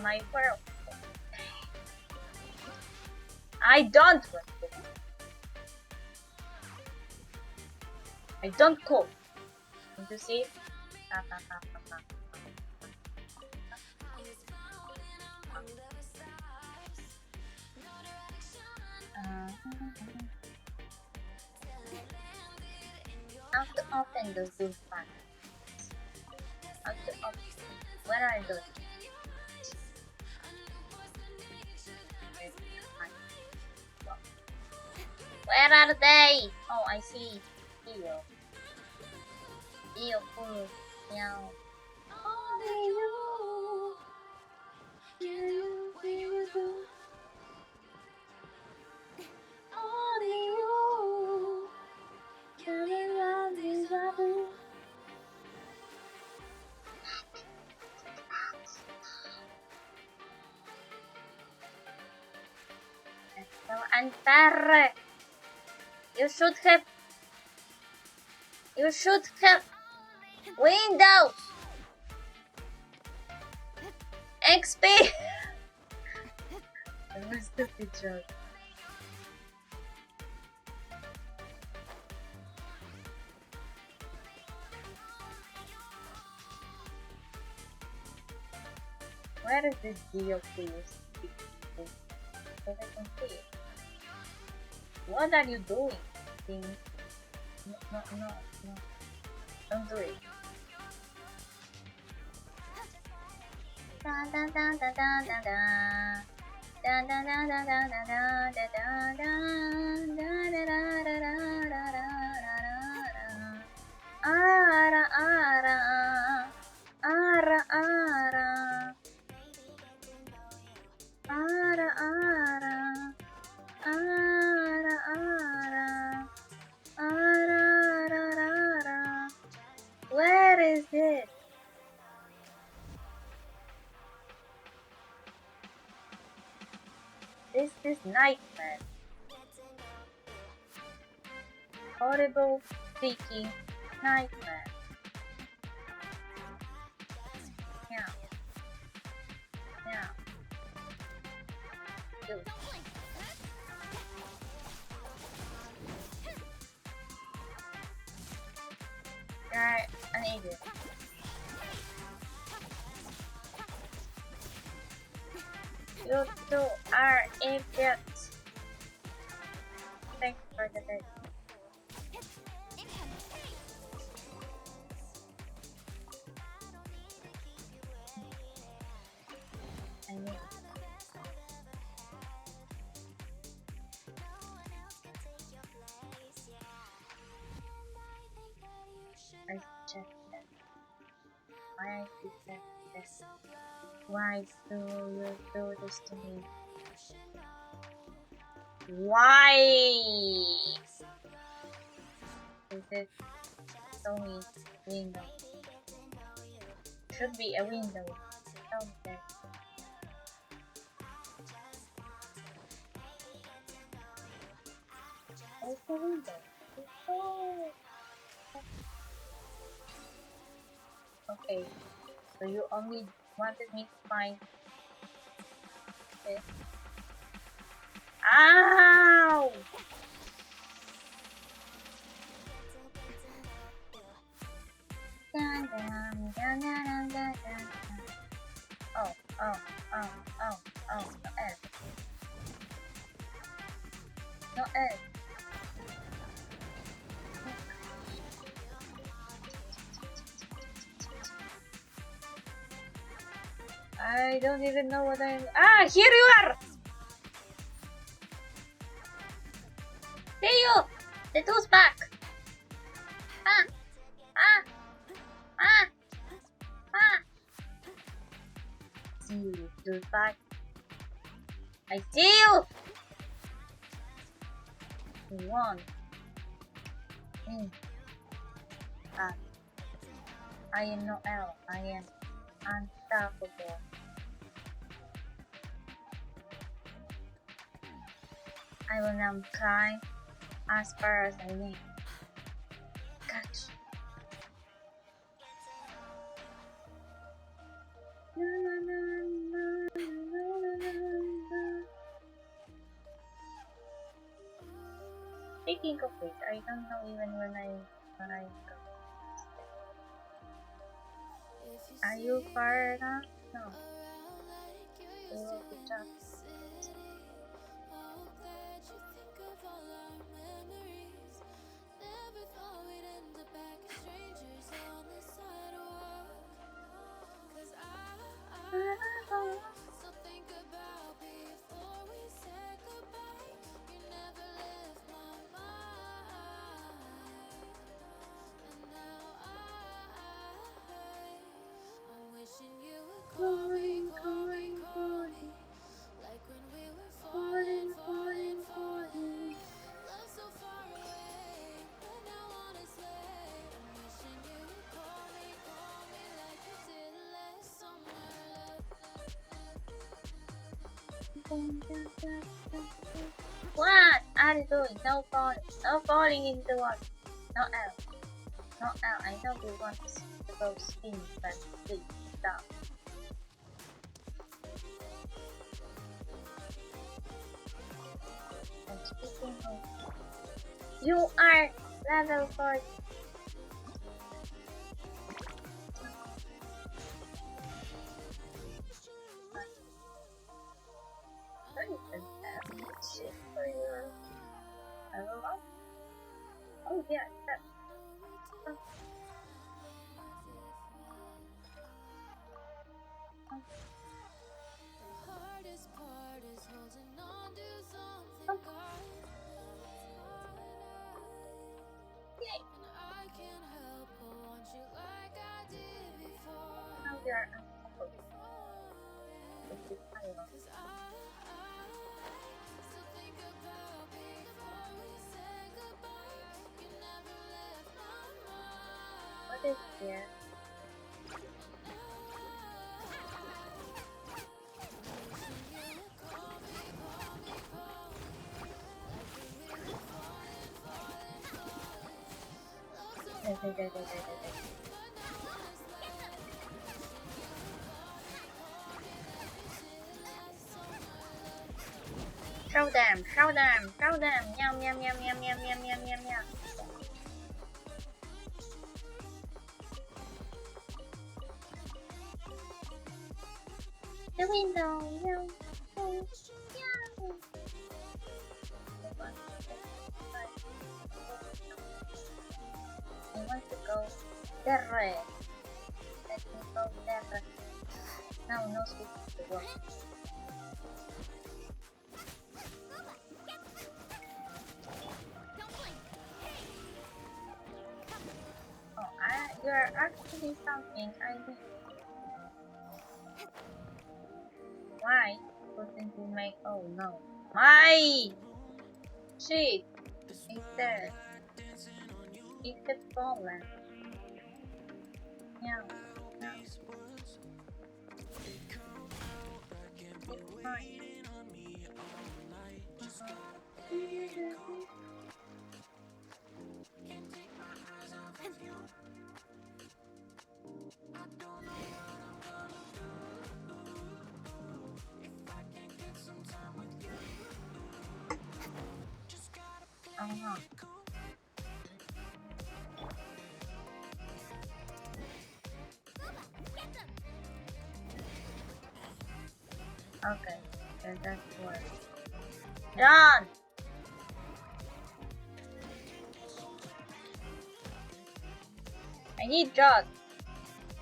my world. I don't want to. I don't cope. Want to see? How to open those two panels? How to open? Where are those? Where are they? Oh, I see. Here. Here, full. Meow. Only you. Only you. Can love this bubble. That's so unfair. You should have Windows XP. That was stupid joke. Where is this deal, please? So I can see it. What are you doing? Thing? No. Don't do it. Da da da da da da da. Da da da da da da da da da da. Da da da da da da da. Ara ara. Ara ara. Ara ara. Ara ara. Ara ara. Where is it? This is nightmare. Horrible, sticky nightmare. Yeah. Dude. You're an idiot. You two are idiots. Thanks for the day. I need I check that. Why is that? Why do you do this to me? Why? Is it only window? Should be a window. Okay. Where's the window? Oh. Okay. So you only wanted me to find this. Ow! Dun, dun, dun, dun, dun, dun, dun. Oh, no egg. No egg. I don't even know what I'm... Ah, here you are! See you! The two's back! Ah! See you, two's back. I see you! You won. I am no L. I am unstoppable. I will now climb as far as I may. Catch. Na, na, na, na. think of it, I don't know even when I go. Are you far enough? No. We will be done. What are you doing? No falling. No falling into what? No L. No L. I know you want to go spin, but please stop. And speaking of, you are level 40. What is that shit for your level up? Oh yeah, that. Oh. Yay. Now we are unstoppable. This is Iron. What is here? Show them, show them, show them. Meow, meow, meow, meow, meow, meow, meow, meow, meow. The window, meow, meow, meow. I want to go there. Let me go there. No, no speak to the world. Oh, you're actually something I need. Why couldn't you make? Oh no, my shit is there. It's the problem. Yeah, no. It's fine. Oh no. Okay, so that's work. Done! I need Jod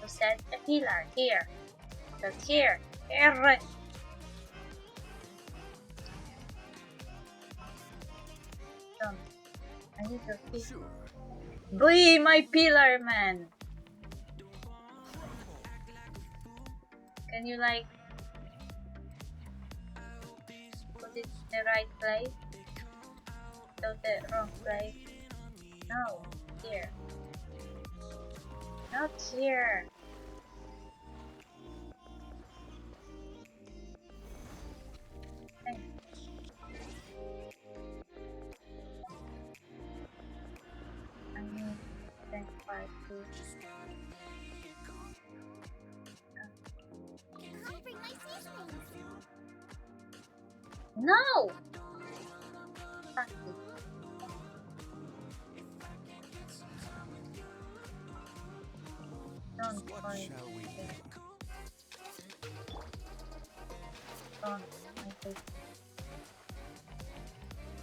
to set a pillar here. Just here. Here. Done. I need to fix. Sure. Be my pillar, man! Can you like put it in the right place? So the wrong place? No, here. Not here. Thanks. I need that part too. Can't bring my seasonings. No! Fuck it. Don't point. Don't.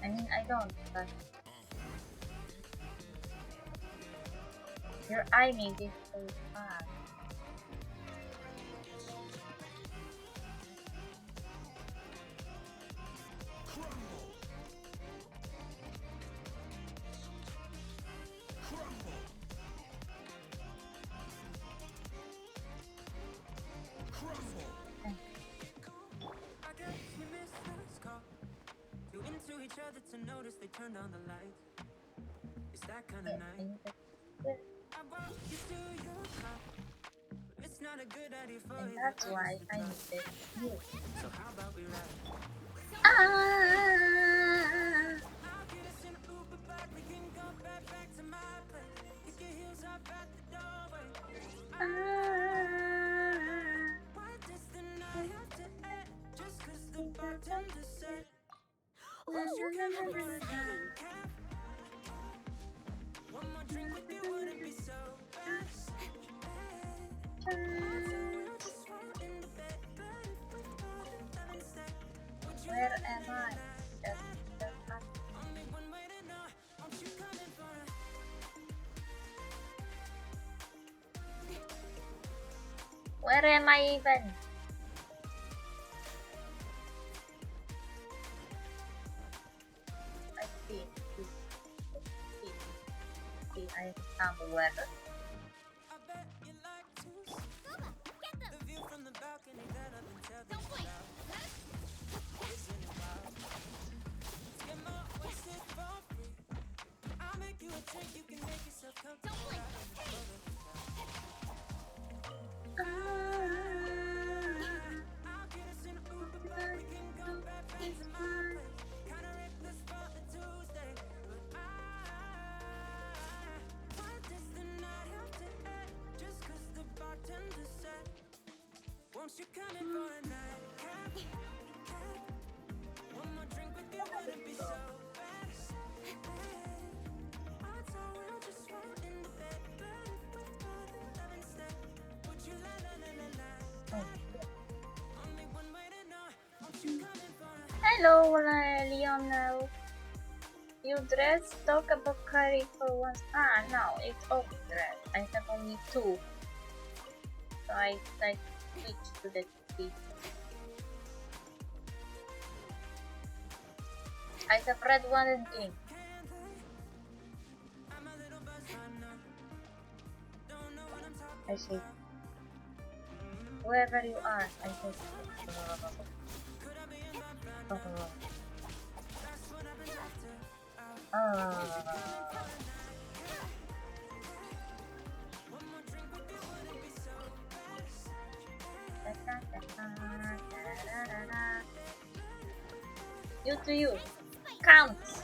I mean, I don't, but your eye made it so fast. Into each other to notice they turned on the lights. It's that kind of night. I brought you to your car, but it's not a good idea for And you. that's why I needed you. So how about we ride? I'll get us in an Uber back. We can go back to my place. Kick your heels up at the doorway. Why does the night have to end? Just 'cause the bartender said, won't you come and bring it down? One more drink with you wouldn't be so bad. Where am I? Only one way to know. Won't you come in for it? Where am I even? I see. See, I somewhere. I bet you like to Scuba, get them. the view from the balcony that I've been telling Don't you blink. about. Isn't it wild? Let's get more wasted for free. I'll make you a drink, you can make yourself comfortable. Don't blink. I'll get us in an Uber back, we can go back to my place. Kinda reckless for a Tuesday, but why does the night have to end? Just 'cause the bartender said, won't you come in for a night? One more drink with you wouldn't be so bad. I thought we'll just roll in the bed, but if we fall in love instead, would you la la la la la? Only one way to know. Won't you come in for a Hello, Lionel. You dress? Talk about curry for once. Ah, no, it's off dress. I have only two. So I switch to the three. I have red one and green. I see. Wherever you are, I think. You to you. Counts.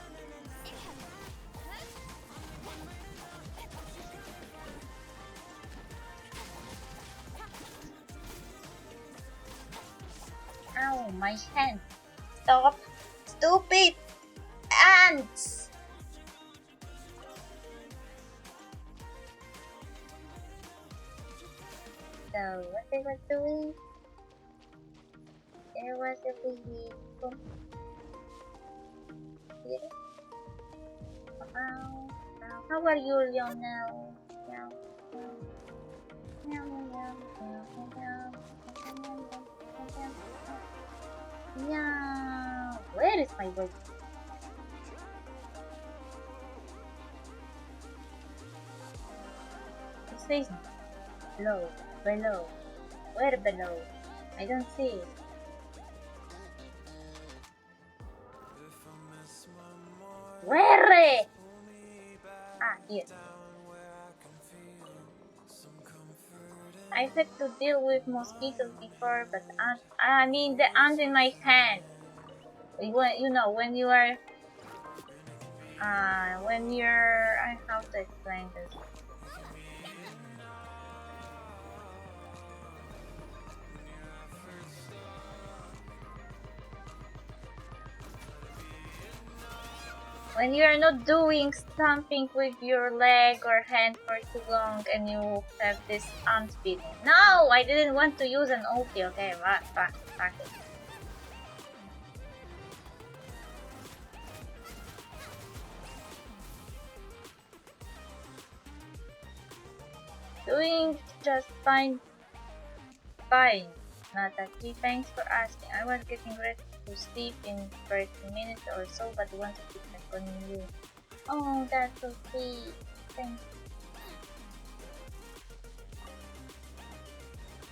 Ow, my hand. Stop. Stupid ants. So, what they were doing? There was a vehicle. Here. How are you, Lionel? Meow, meow, meow, meow, meow, meow, meow. Where is my book? It says below, below. Where below? I don't see it. Where? Ah, here. I had to deal with mosquitoes before, but I mean the ants in my hand. You know when you are how to explain this? When you're not doing something with your leg or hand for too long and you have this ant feeling. No, I didn't want to use an ulti. Okay, fuck it. Doing just fine. Nataki, thanks for asking. I was getting ready to sleep in 30 minutes or so, but wanted to check on you. Oh, that's so sweet. Thanks.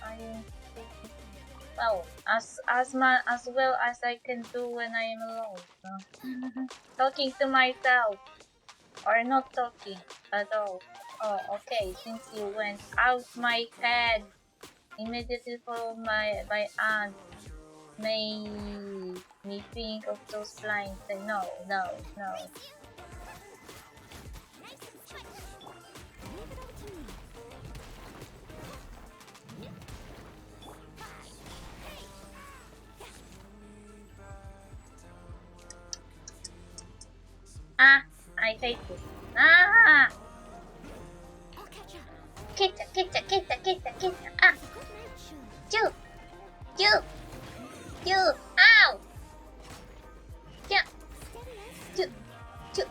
I am well as well as I can do when I am alone. So. Talking to myself or not talking at all. Oh, okay. Since you went out my head, immediately followed by aunt made me think of those flying things. No. Nice and squishy. Leave it over to me. Ah, I hate this. Ah! I'll catch up. Kita. Ah! Good night, Shun. You! Ow! Yeah! Steady as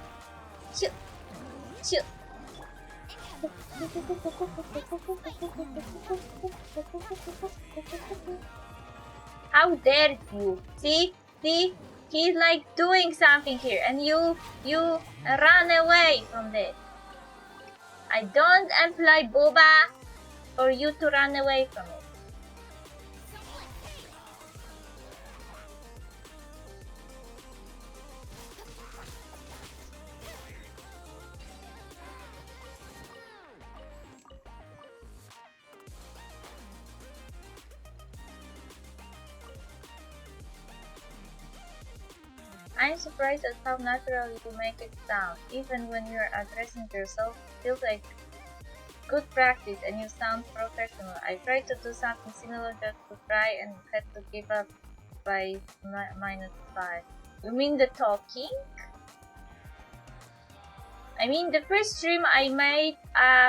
Chu! How dare you? See? He's like doing something here and you run away from this. I don't employ Boba for you to run away from it. I'm surprised at how natural you make it sound. Even when you're addressing yourself, it feels like good practice and you sound professional. I tried to do something similar just to try and had to give up by -5. You mean the talking? I mean the first stream I made,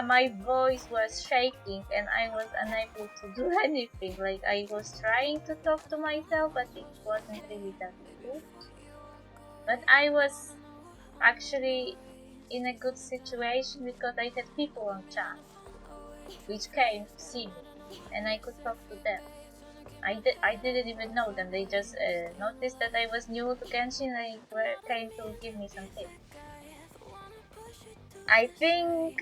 my voice was shaking and I was unable to do anything. Like I was trying to talk to myself but it wasn't really that good. But I was actually in a good situation because I had people on chat which came to see me and I could talk to them. I didn't even know them, they just noticed that I was new to Genshin and they came to give me some tips. I think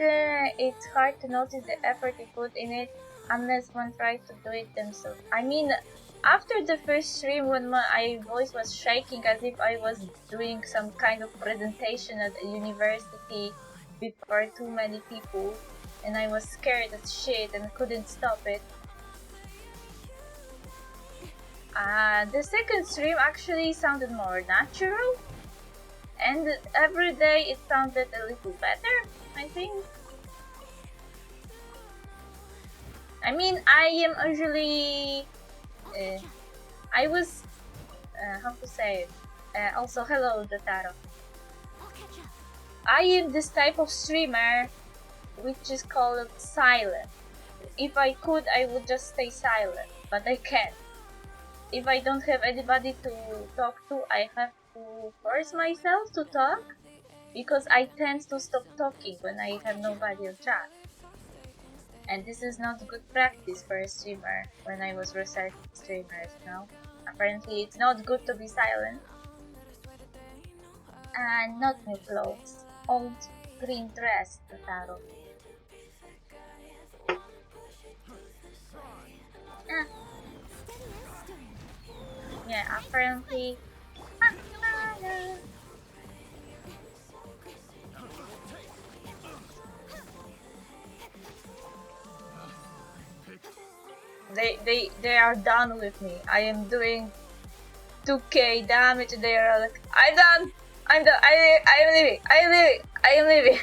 it's hard to notice the effort you put in it unless one tries to do it themselves. I mean, after the first stream when my voice was shaking as if I was doing some kind of presentation at a university before too many people and I was scared as shit and couldn't stop it. The second stream actually sounded more natural and every day it sounded a little better, I think. I mean, I am usually I was how to say it. Also, hello, Dotaro. I am this type of streamer which is called silent. If I could, I would just stay silent, but I can't. If I don't have anybody to talk to, I have to force myself to talk because I tend to stop talking when I have nobody on chat. And this is not good practice for a streamer when I was researching streamers, no? Apparently it's not good to be silent. And not new clothes. Old green dress, Totaro. Yeah, apparently. They are done with me. I am doing 2k damage. They are like, I'm done. I am leaving.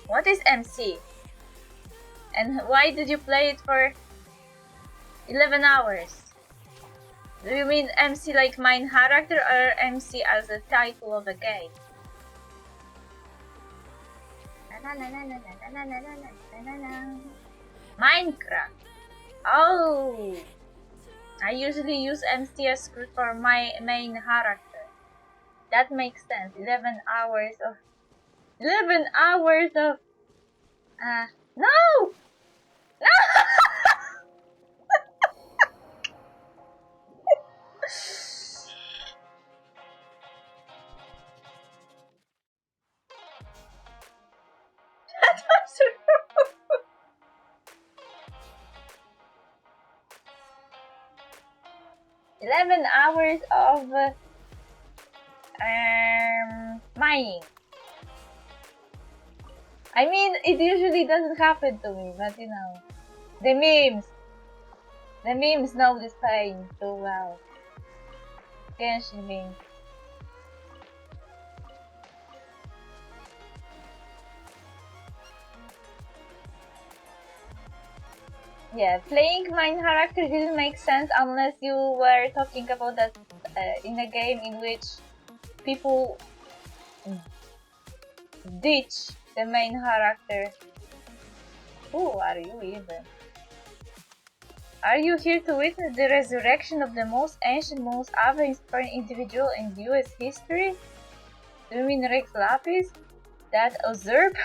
What is MC? And why did you play it for 11 hours? Do you mean MC like main character or MC as a title of a game? Minecraft. Oh, I usually use MC as script for my main character. That makes sense. 11 hours of no! No! 11 hours of mining. I mean, it usually doesn't happen to me, but you know, the memes know this pain too well. Genshin memes. Yeah, playing main character didn't make sense unless you were talking about that in a game in which people ditch the main character. Who are you even? Are you here to witness the resurrection of the most ancient, most awe-inspiring individual in US history? Do you mean Rex Lapis? That usurp?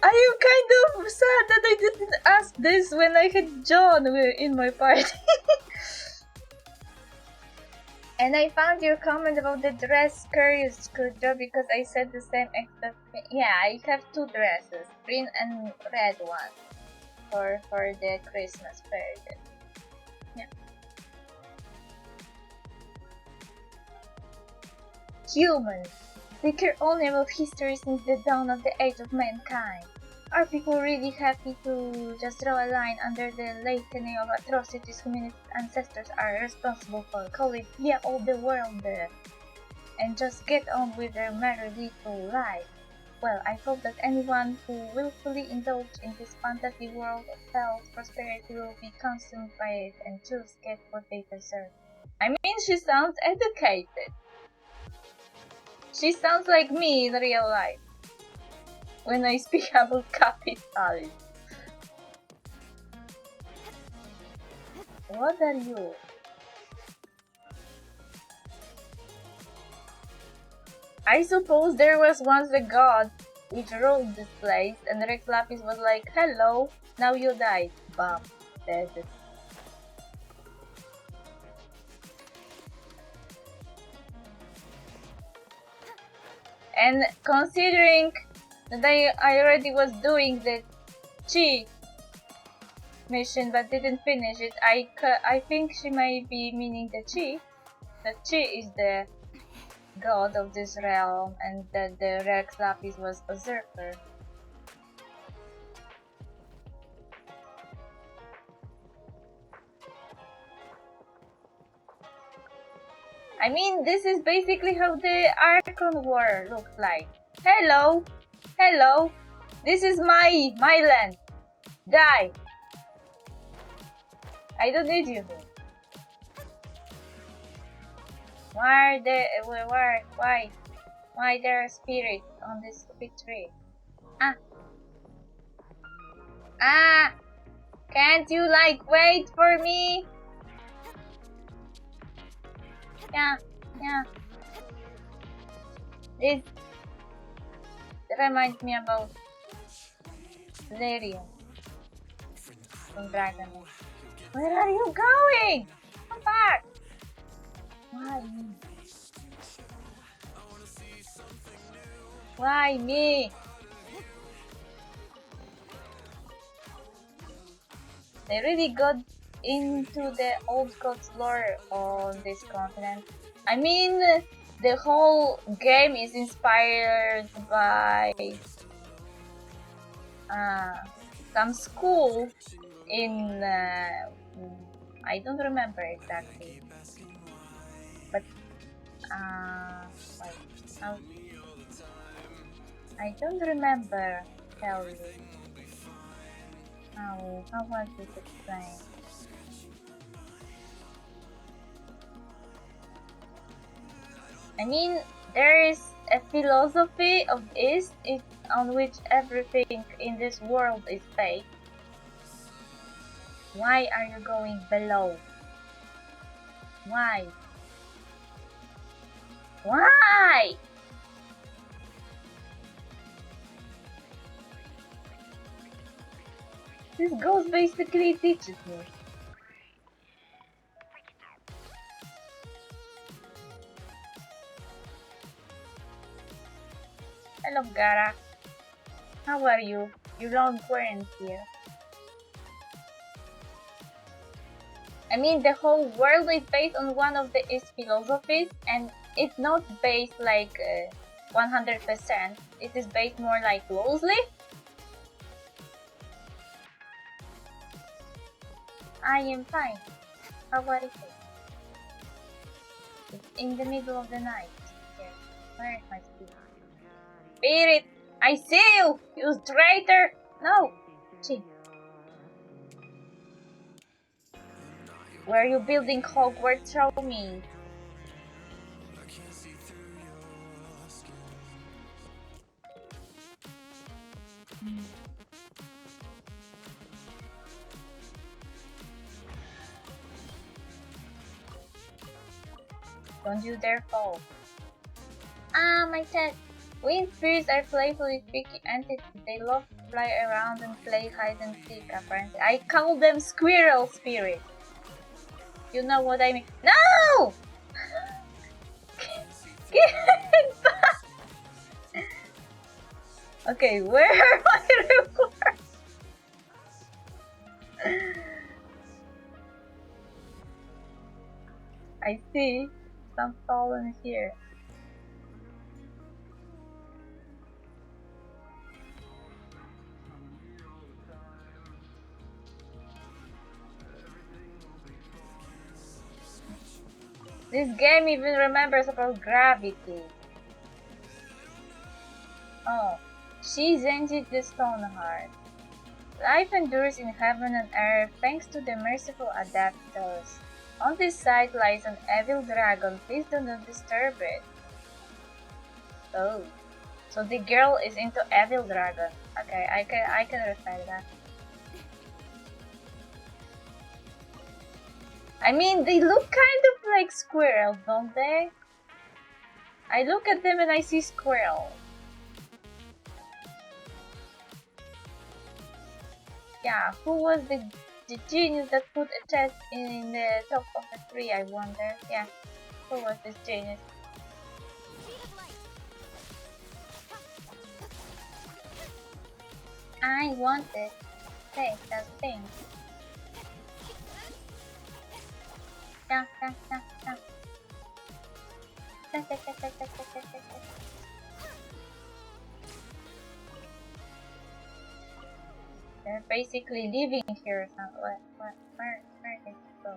I am kind of sad that I didn't ask this when I had John in my party. And I found your comment about the dress curious, Kujo, because I said the same exact thing. Yeah, I have two dresses, green and red one, for the Christmas period. Yeah. Humans. They care only about history since the dawn of the age of mankind. Are people really happy to just draw a line under the litany of atrocities human ancestors are responsible for, call it yeah all the world and just get on with their merry little life? Well, I hope that anyone who willfully indulge in this fantasy world of false prosperity will be consumed by it and just get what they deserve. I mean, she sounds educated. She sounds like me in real life when I speak about capitalism. What are you? I suppose there was once a god which ruled this place, and Rex Lapis was like, hello, now you died. Bam, dead. And considering that I already was doing the Chi mission but didn't finish it, I think she may be meaning the Chi. That Chi is the god of this realm and that the Rex Lapis was Berserker. I mean, this is basically how the Archon War looks like. Hello! Hello! This is my land! Die! I don't need you here. Why there are spirits on this stupid tree? Can't you like wait for me? Yeah. This reminds me about Larian from Dragon Ball. Where are you going? Come back! Why me? Why me? They really got into the old gods lore on this continent. I mean, the whole game is inspired by some school in I don't remember exactly, but I don't remember. Tell you. How was this explained? I mean, there is a philosophy of East on which everything in this world is fake. Why are you going below? Why? Why? This ghost basically teaches me. Hello, Gara. How are you? You long weren't here. I mean, the whole world is based on one of the East philosophies, and it's not based like 100%. It is based more like loosely. I am fine. How are you? It's in the middle of the night. Here, where is my spirit? Spirit! I see you! You traitor! No! Gee. Where are you building Hogwarts? Show me. Don't you dare fall. Ah, my head. Wind spirits are playfully picky entities. They love to fly around and play hide and seek, apparently. I call them squirrel spirits. You know what I mean? No! Get back! Okay, where are my rewards? I see some fallen here. This game even remembers about gravity. Oh, she's ended the stone heart. Life endures in heaven and earth thanks to the merciful adapters. On this side lies an evil dragon. Please do not disturb it. Oh, so the girl is into evil dragon. Okay, I can recite that. I mean, they look kind of like squirrels, don't they? I look at them and I see squirrels. Yeah, who was the genius that put a chest in the top of the tree, I wonder? Yeah, who was this genius? I want it. Take that thing. Da, da, da, da. Da, da, da, da, da, da, da, da. They're basically living here. Where did it go?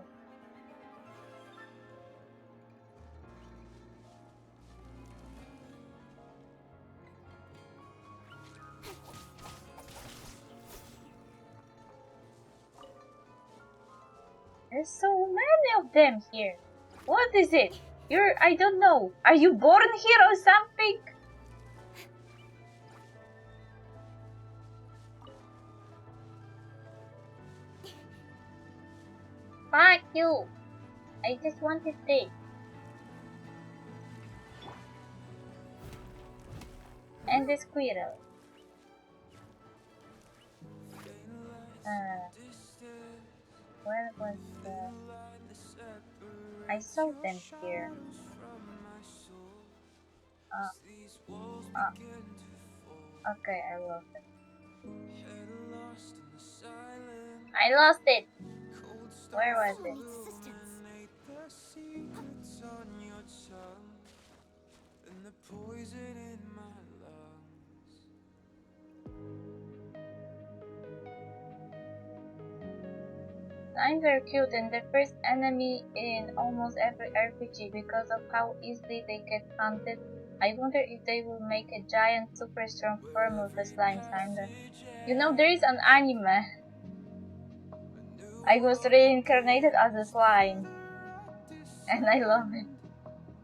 There's so many of them here. What is it? I don't know. Are you born here or something? Fuck you. I just wanted this. And the squirrel. Where was the... I saw them here. Okay, I lost it. I lost it! Where was it? Lions are cute and the first enemy in almost every RPG because of how easily they get hunted. I wonder if they will make a giant super strong form with a slime Simon. You know, there is an anime. I was reincarnated as a slime. And I love it.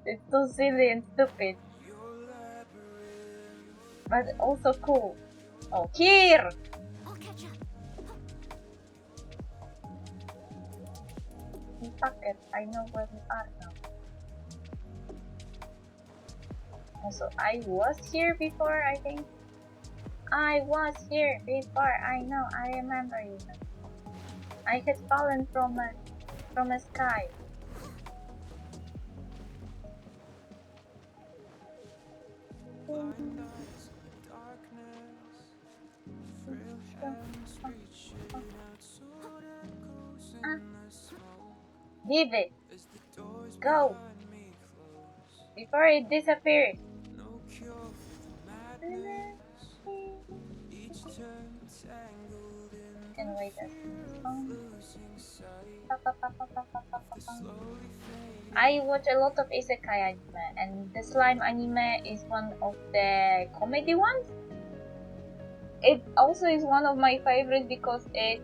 It's so silly and stupid. But also cool. Oh, here! I'll catch up. Fuck it, I know where we are now. Also, I was here before, I think. I was here before, I know, I remember you. I had fallen from a sky. Leave it. Go. Before it disappears. Can wait a I watch a lot of isekai anime, and the slime anime is one of the comedy ones. It also is one of my favorites because it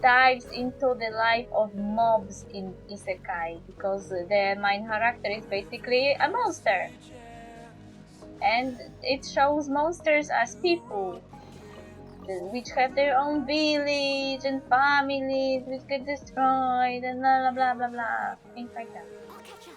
dives into the life of mobs in isekai, because the main character is basically a monster, and it shows monsters as people which have their own village and families which get destroyed and blah blah blah blah, things like that. I'll catch up.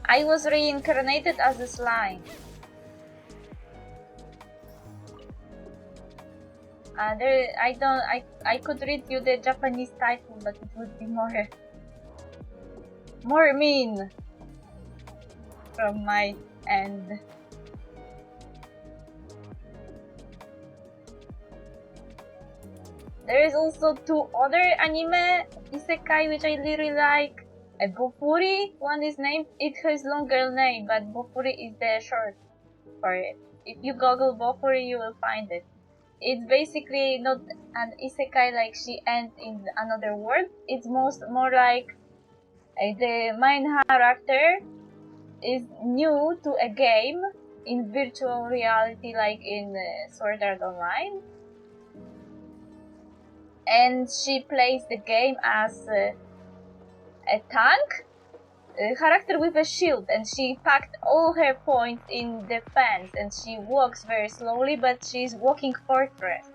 I was reincarnated as a slime. I could read you the Japanese title, but it would be more mean from my end. There is also two other anime isekai which I really like. Bofuri, one is named, it has longer name, but Bofuri is the short for it. If you Google Bofuri, you will find it. It's basically not an isekai like she ends in another world. It's more like the main character is new to a game in virtual reality, like in Sword Art Online, and she plays the game as a tank character with a shield, and she packed all her points in defense, and she walks very slowly, but she's walking fortress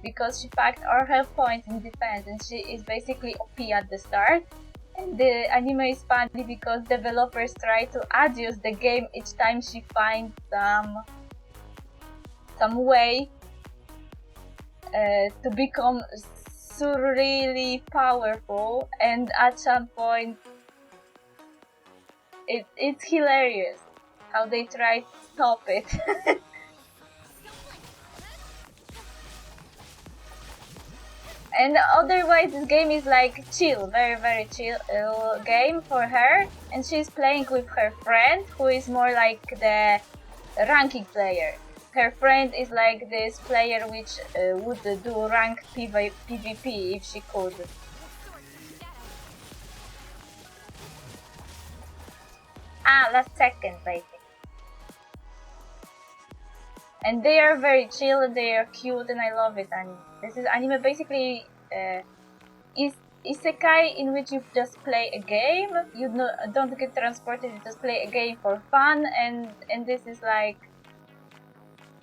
because she packed all her points in defense, and she is basically OP at the start. And the anime is funny because developers try to adjust the game each time she finds some way to become really powerful, and at some point it's hilarious how they try to stop it. And otherwise this game is like chill, very chill game for her, and she's playing with her friend who is more like the ranking player. Her friend is like this player which would do ranked PvP if she could. Last second, basically. And they are very chill, and they are cute, and I love it. And this is anime basically is isekai in which you just play a game. You don't get transported. You just play a game for fun, and this is like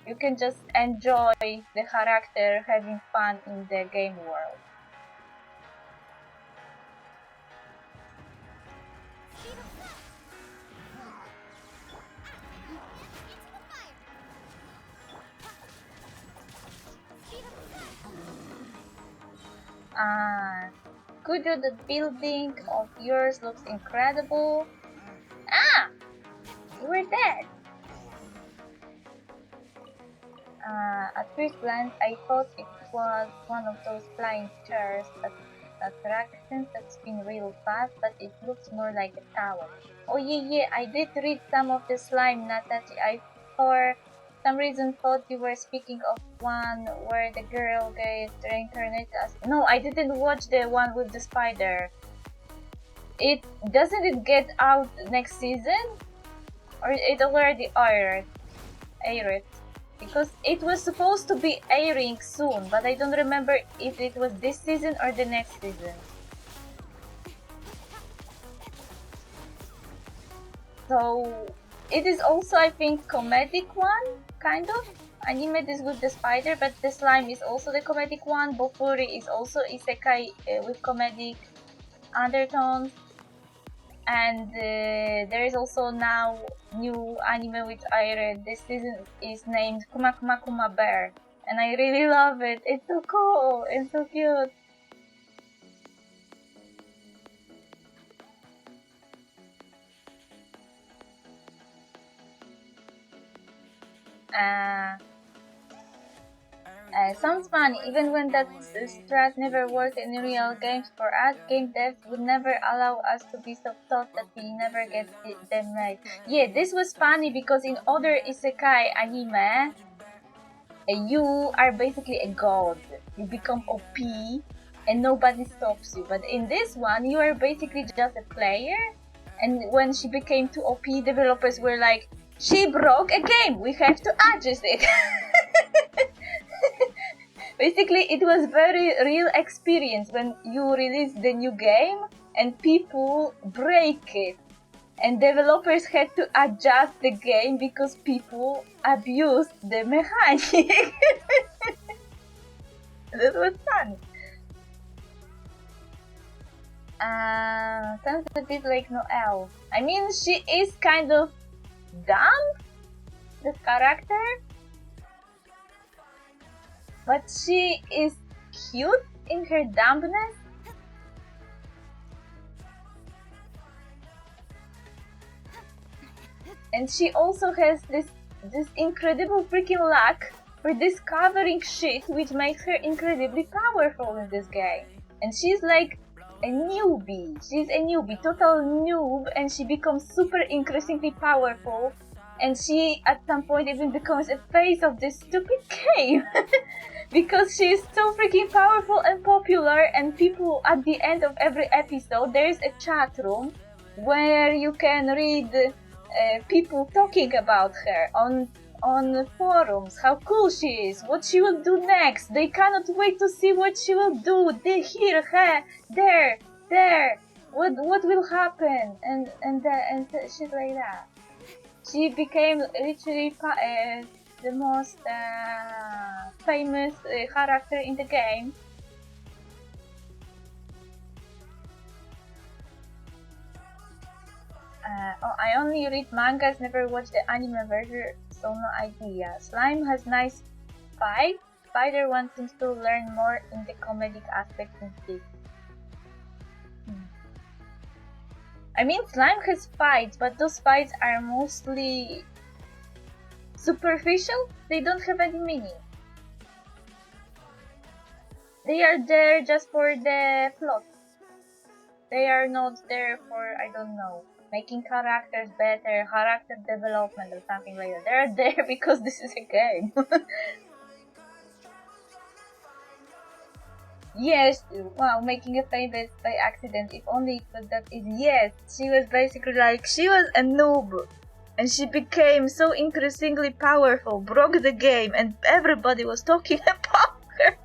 you can just enjoy the character having fun in the game world. Kujo, the building of yours looks incredible. You were dead. At first glance, I thought it was one of those flying chairs attractions that spin real fast, but it looks more like a tower. Oh yeah, yeah, I did read some of the slime, Natachi. I for some reason thought you were speaking of one where the girl gets reincarnated as. No, I didn't watch the one with the spider. It doesn't it get out next season, or it already aired? Because it was supposed to be airing soon, but I don't remember if it was this season or the next season. So it is also, I think, comedic one, kind of. Anime is with the spider, but the slime is also the comedic one. Bofuri is also isekai with comedic undertones. And there is also now new anime which I read this season is named Kuma Kuma Kuma Bear, and I really love it. It's so cool. It's so cute. Uh, Sounds fun, even when that strat never worked in real games for us. Game devs would never allow us to be so tough that we never get them right. Yeah, this was funny because in other isekai anime, you are basically a god. You become OP and nobody stops you. But in this one, you are basically just a player. And when she became too OP, developers were like, she broke a game, we have to adjust it. Basically, it was very real experience when you release the new game and people break it. And developers had to adjust the game because people abused the mechanic. That was fun. Sounds a bit like Noelle. I mean, she is kind of dumb, this character, but she is cute in her dumbness. And she also has this incredible freaking luck for discovering shit which makes her incredibly powerful in this game. And she's like a newbie. She's a newbie, total noob, and she becomes super increasingly powerful. And she at some point even becomes a face of this stupid game. Because she is so freaking powerful and popular, and people at the end of every episode, there is a chat room where you can read people talking about her on forums, how cool she is, what she will do next. They cannot wait to see what she will do. They here, her, there. What will happen? And shit like that. She became literally the most famous character in the game. I only read mangas, never watched the anime version, so no idea. Slime has nice fight. Spider one seems to learn more in the comedic aspect instead. I mean, Slime has fights, but those fights are mostly superficial. They don't have any meaning. They are there just for the plot. They are not there for, I don't know, making characters better, character development or something like that. They're there because this is a game. Yes, wow, making a famous by accident. If only it was that easy. Yes, she was basically like, she was a noob. And she became so increasingly powerful, broke the game, and everybody was talking about her.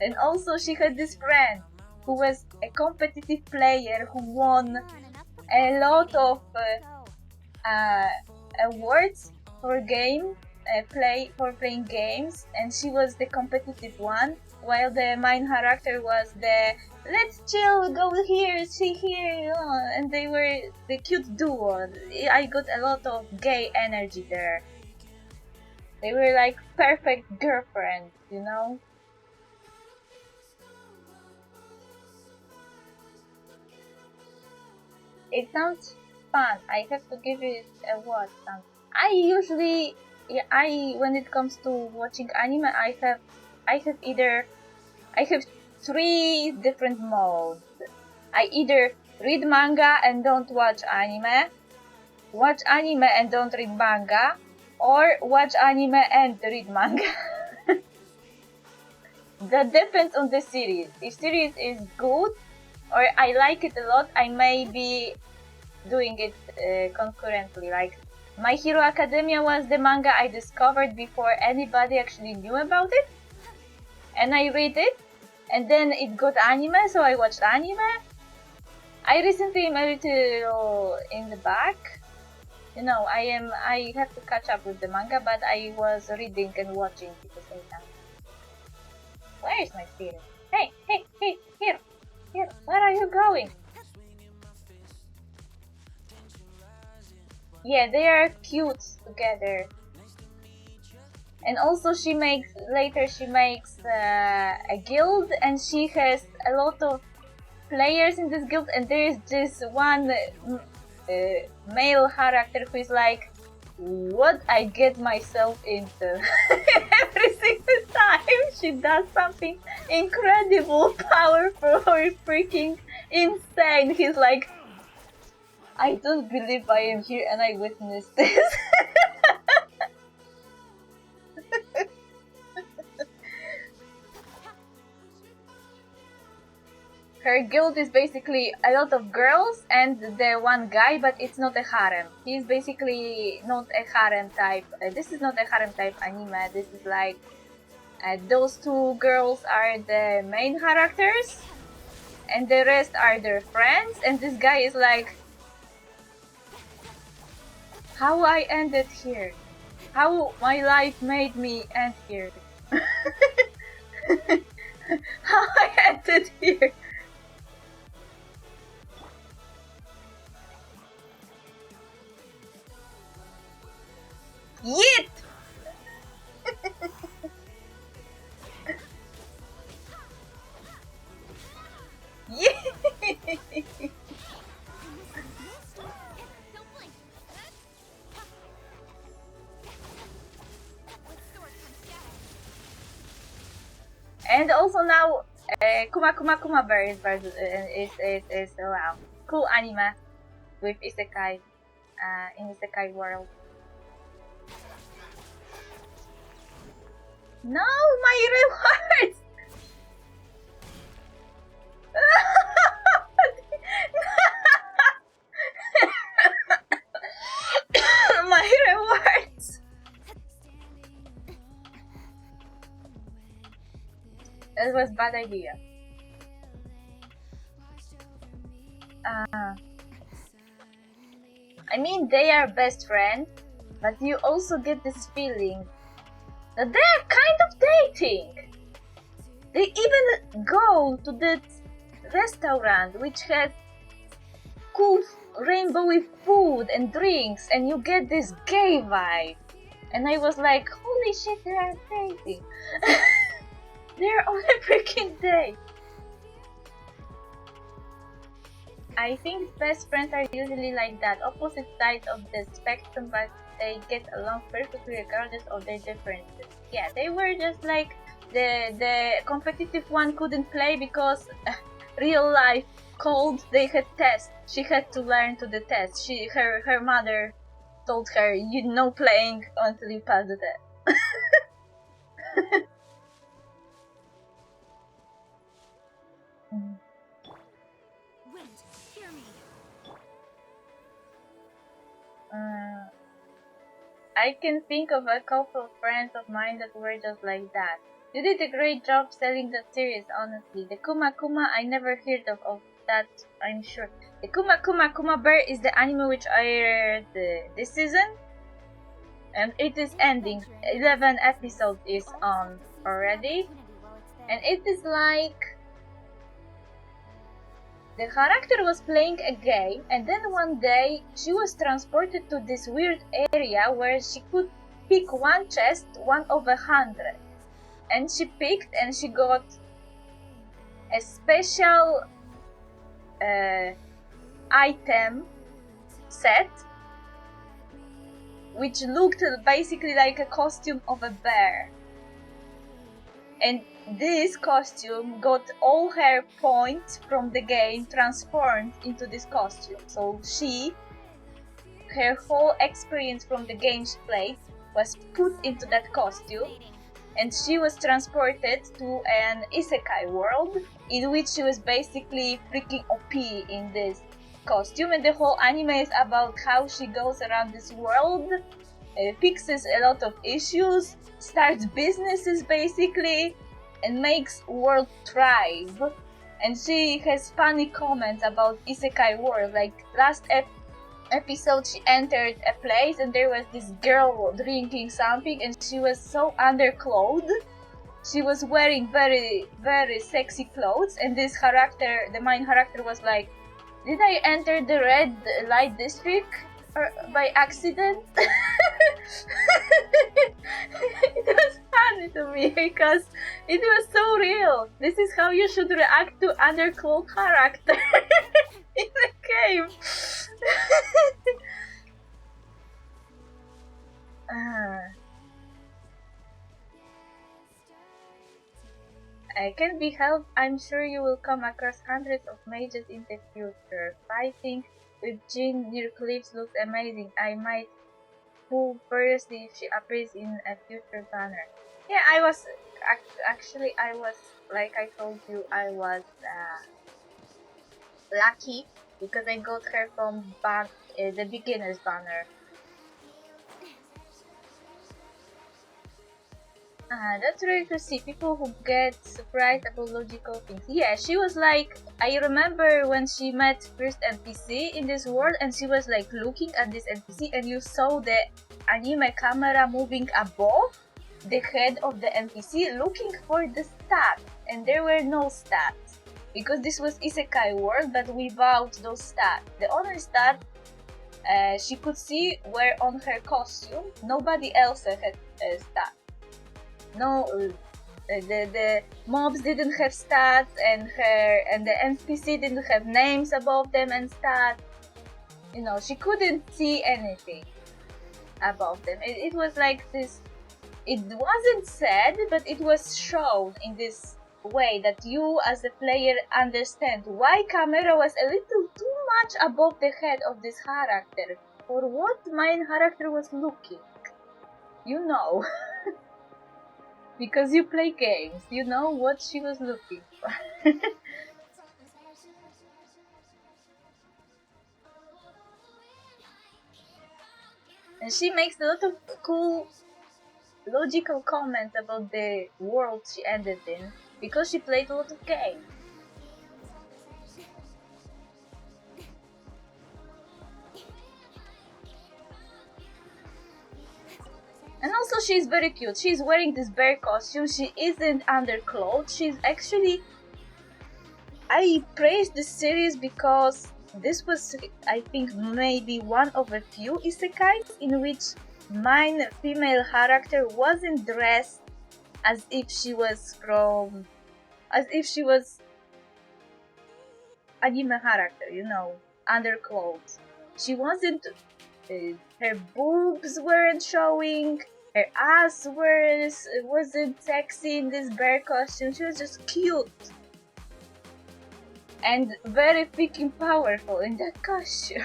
And also she had this friend who was a competitive player who won a lot of awards for playing games, and she was the competitive one, while the main character was the let's chill, go here, see here, and they were the cute duo. I got a lot of gay energy there. They were like perfect girlfriends, you know? It sounds fun. I have to give it a watch. I usually, when it comes to watching anime, I have three different modes. I either read manga and don't watch anime and don't read manga, or watch anime and read manga. That depends on the series. If series is good or I like it a lot, I may be doing it concurrently. Like My Hero Academia was the manga I discovered before anybody actually knew about it, and I read it, and then it got anime, so I watched anime. I recently am a little in the back. I have to catch up with the manga, but I was reading and watching at the same time. Where is my spirit? Hey, here, where are you going? Yeah, they are cute together. And also she makes a guild, and she has a lot of players in this guild, and there is this one male character who is like, what I get myself into. Every single time she does something incredible, powerful, or freaking insane. He's like, I don't believe I am here and I witnessed this. Her guild is basically a lot of girls and the one guy, but it's not a harem. He's basically not a harem type. This is not a harem type anime. This is like those two girls are the main characters, and the rest are their friends. And this guy is like, how I ended here, how my life made me end here, how I ended here. Yeet! Yeet! And also now, Kuma Kuma Kuma Bear is wow, cool anime with isekai, in isekai world. No, my rewards! My rewards! That was bad idea. I mean, they are best friends, but you also get this feeling that they're kind of dating. They even go to that restaurant which has cool rainbowy food and drinks, and you get this gay vibe. And I was like, holy shit, they are dating. They're on a freaking date. I think best friends are usually like that, opposite sides of the spectrum, but they get along perfectly regardless of their differences. Yeah, they were just like the competitive one couldn't play because real life called. They had tests. She had to learn to the test. Her mother told her, you know playing until you pass the test. Wind, hear me. I can think of a couple of friends of mine that were just like that. You did a great job selling that series, honestly. The Kuma Kuma, I never heard of that, I'm sure. The Kuma Kuma Kuma Bear is the anime which aired this season, and it is ending. 11 episodes is on already, and it is like the character was playing a game, and then one day she was transported to this weird area where she could pick one chest, 1/100. And she picked and she got a special item, set, which looked basically like a costume of a bear. And this costume got all her points from the game transformed into this costume. So her whole experience from the game she played was put into that costume, and she was transported to an isekai world in which she was basically freaking OP in this costume, and the whole anime is about how she goes around this world, fixes a lot of issues, starts businesses basically, and makes world thrive. And she has funny comments about isekai world, like last episode she entered a place and there was this girl drinking something and she was so underclothed. She was wearing very, very sexy clothes, and this character, the main character, was like, did I enter the red light district by accident? It was funny to me because it was so real. This is how you should react to underclothed character in the game. I can be helped. I'm sure you will come across hundreds of mages in the future. Fighting with Jean near cliffs looks amazing. I might pull furiously if she appears in a future banner. Yeah, I was actually, I was, like I told you, I was lucky because I got her from the beginner's banner. That's rare to see people who get surprised about logical things. Yeah, she was like, I remember when she met first NPC in this world and she was like looking at this NPC and you saw the anime camera moving above the head of the NPC looking for the stats, and there were no stats because this was isekai world, but without those stats. The only stat she could see were on her costume. Nobody else had stats. No, the mobs didn't have stats, and the NPC didn't have names above them and stats. You know, she couldn't see anything above them. It was like this. It wasn't said, but it was shown in this way that you as a player understand why camera was a little too much above the head of this character for what main character was looking. You know. Because you play games, you know what she was looking for. And she makes a lot of cool logical comments about the world she ended in because she played a lot of games. And also she's very cute. She's wearing this bear costume. She isn't underclothed. She's actually... I praise this series because this was, I think, maybe one of a few isekais in which main female character wasn't dressed as if she was anime character, you know, underclothes. She wasn't, her boobs weren't showing, her ass wasn't sexy in this bear costume. She was just cute. And very freaking powerful in that costume.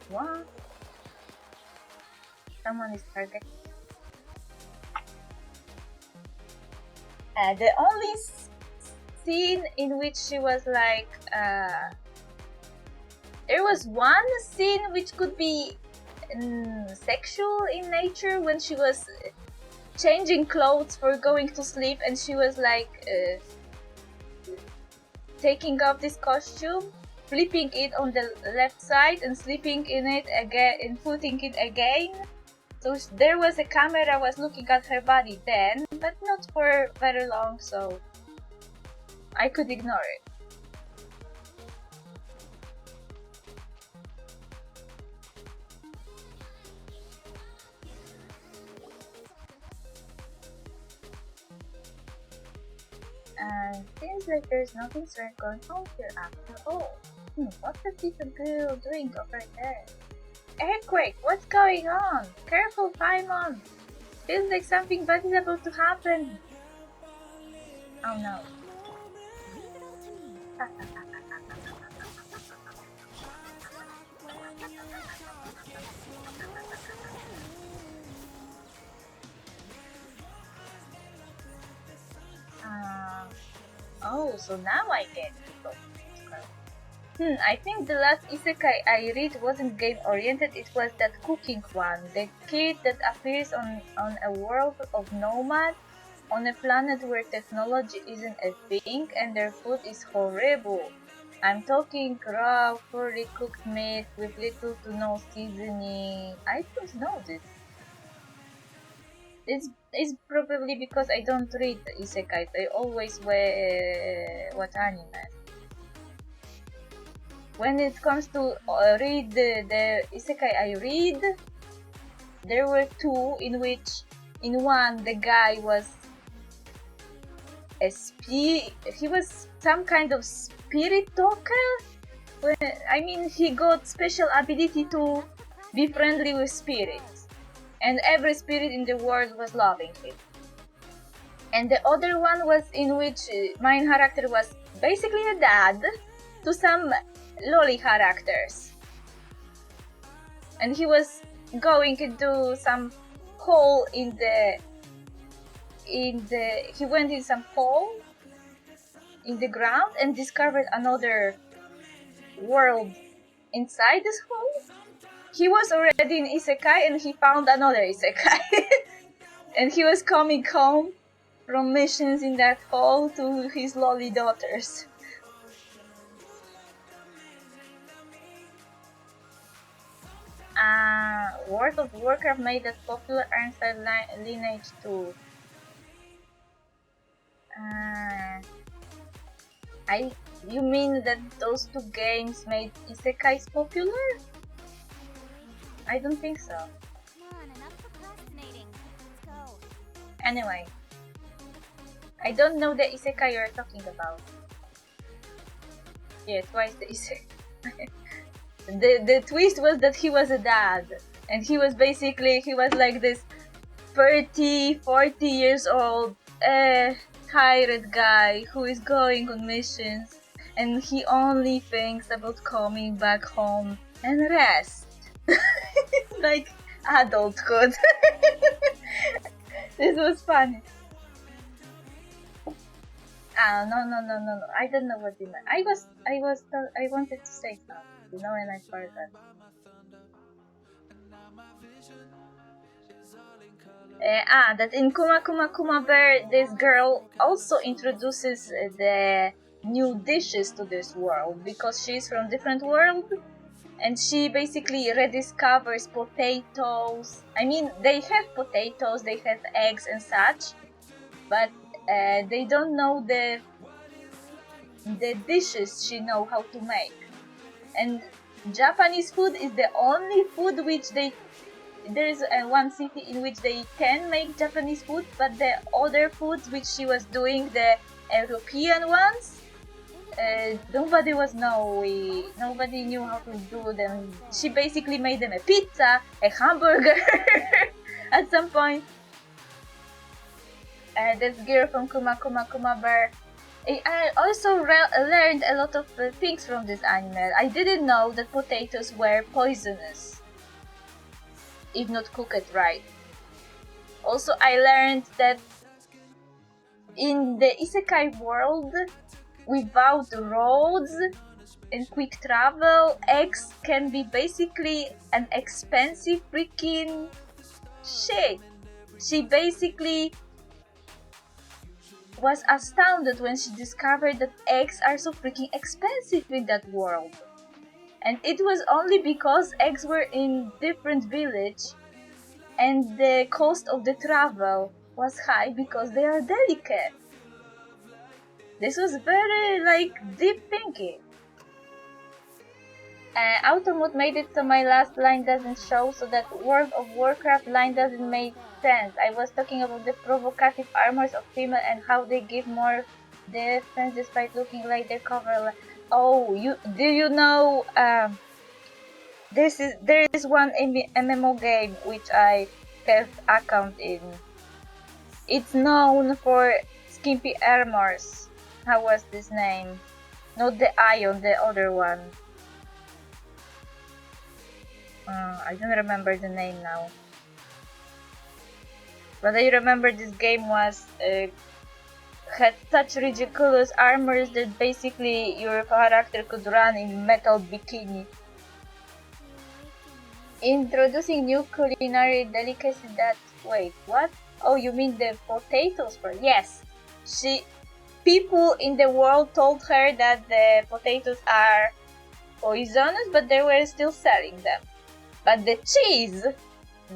What? Someone is targeting. The only scene in which she was like, there was one scene which could be sexual in nature when she was changing clothes for going to sleep, and she was like taking off this costume, flipping it on the left side and sleeping in it again and putting it again. So there was a camera was looking at her body then, but not for very long, so I could ignore it. And Seems like there's nothing strange going on here after all. What's that little girl doing over there? Earthquake, what's going on? Careful, Paimon! Feels like something bad is about to happen. Oh no. Leave it all to me. Oh, so now I get it. I think the last isekai I read wasn't game-oriented, it was that cooking one. The kid that appears on a world of nomads, on a planet where technology isn't a thing and their food is horrible. I'm talking raw, poorly cooked meat with little to no seasoning. I don't know this. It's probably because I don't read isekais. I always watch anime. When it comes to read the isekai I read, there were two in which, in one, the guy was he was some kind of spirit talker. I mean, he got special ability to be friendly with spirits, and every spirit in the world was loving him. And the other one was in which main character was basically a dad to some lolly characters, and he was going into some hole he went in some hole in the ground and discovered another world inside this hole. He was already in isekai and he found another isekai and he was coming home from missions in that hole to his lolly daughters. World of Warcraft made that popular Ironside lineage too. You mean that those two games made isekais popular? I don't think so. Come on, enough procrastinating. Let's go. Anyway, I don't know the isekai you're talking about. Yeah, twice the isekai. The twist was that he was a dad, and he was like this 30, 40 years old tired guy who is going on missions, and he only thinks about coming back home and rest. Like adulthood. This was funny. No. I don't know what you meant. I wanted to say something, and I forgot. That in Kuma Kuma Kuma Bear, this girl also introduces the new dishes to this world because she's from different world, and she basically rediscovers potatoes. I mean, they have potatoes, they have eggs and such, but they don't know the dishes she know how to make. And Japanese food is the only food which there is one city in which they can make Japanese food, but the other foods which she was doing, the European ones, nobody knew how to do them. She basically made them a pizza, a hamburger at some point. This girl from Kuma Kuma Kuma Bear. I also learned a lot of things from this anime. I didn't know that potatoes were poisonous if not cooked right. Also, I learned that in the isekai world, without roads and quick travel, eggs can be basically an expensive freaking shit. She basically was astounded when she discovered that eggs are so freaking expensive in that world. And it was only because eggs were in different village and the cost of the travel was high because they are delicate. This was very deep thinking. Automod made it so my last line doesn't show, so that World of Warcraft line doesn't make sense. I was talking about the provocative armors of female and how they give more defense despite looking like their cover. Oh, do you know? There is one MMO game which I have account in. It's known for skimpy armors. How was this name? Not the Ion, the other one. I don't remember the name now. But I remember this game was had such ridiculous armors that basically your character could run in metal bikini. Introducing new culinary delicacy that... Wait, what? Oh, you mean the potatoes for... Yes! People in the world told her that the potatoes are poisonous, but they were still selling them. But the cheese,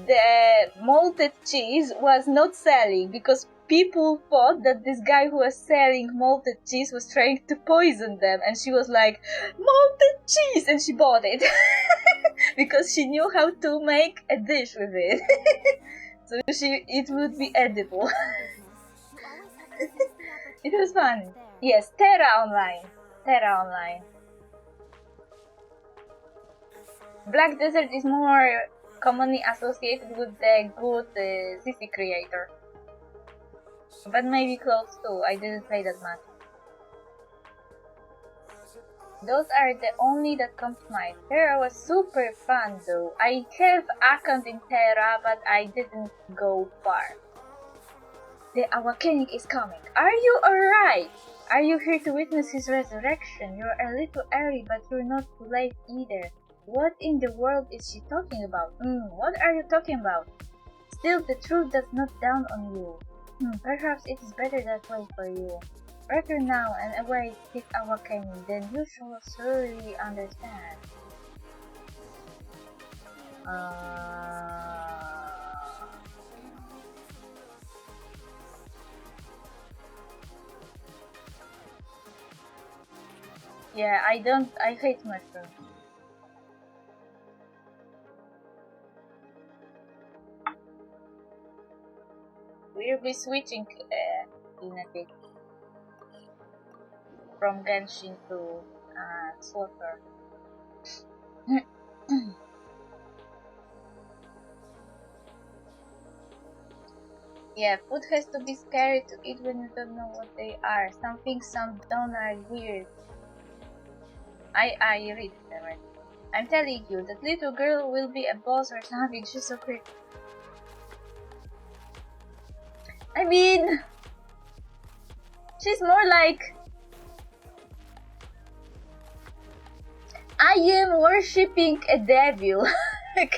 the malted cheese, was not selling because people thought that this guy who was selling malted cheese was trying to poison them, and she was like, malted cheese, and she bought it because she knew how to make a dish with it. So it would be edible. It was fun. Yes, Terra Online. Black Desert is more commonly associated with the good CC creator. But maybe close too, I didn't play that much. Those are the only that come to mind. Terra was super fun though. I have account in Terra, but I didn't go far. The Awakening is coming. Are you alright? Are you here to witness his resurrection? You're a little early, but you're not too late either. What in the world is she talking about? What are you talking about? Still, the truth does not dawn on you. Perhaps it is better that way for you. Return now and await his awakening, then you shall surely understand. Yeah, I hate mushrooms. We'll be switching in a bit from Genshin to Slaughter. Yeah, food has to be scary to eat when you don't know what they are. Some things sound downright weird. I read it already. I'm telling you, that little girl will be a boss or something. She's so pretty. I mean, she's more like, I am worshipping a devil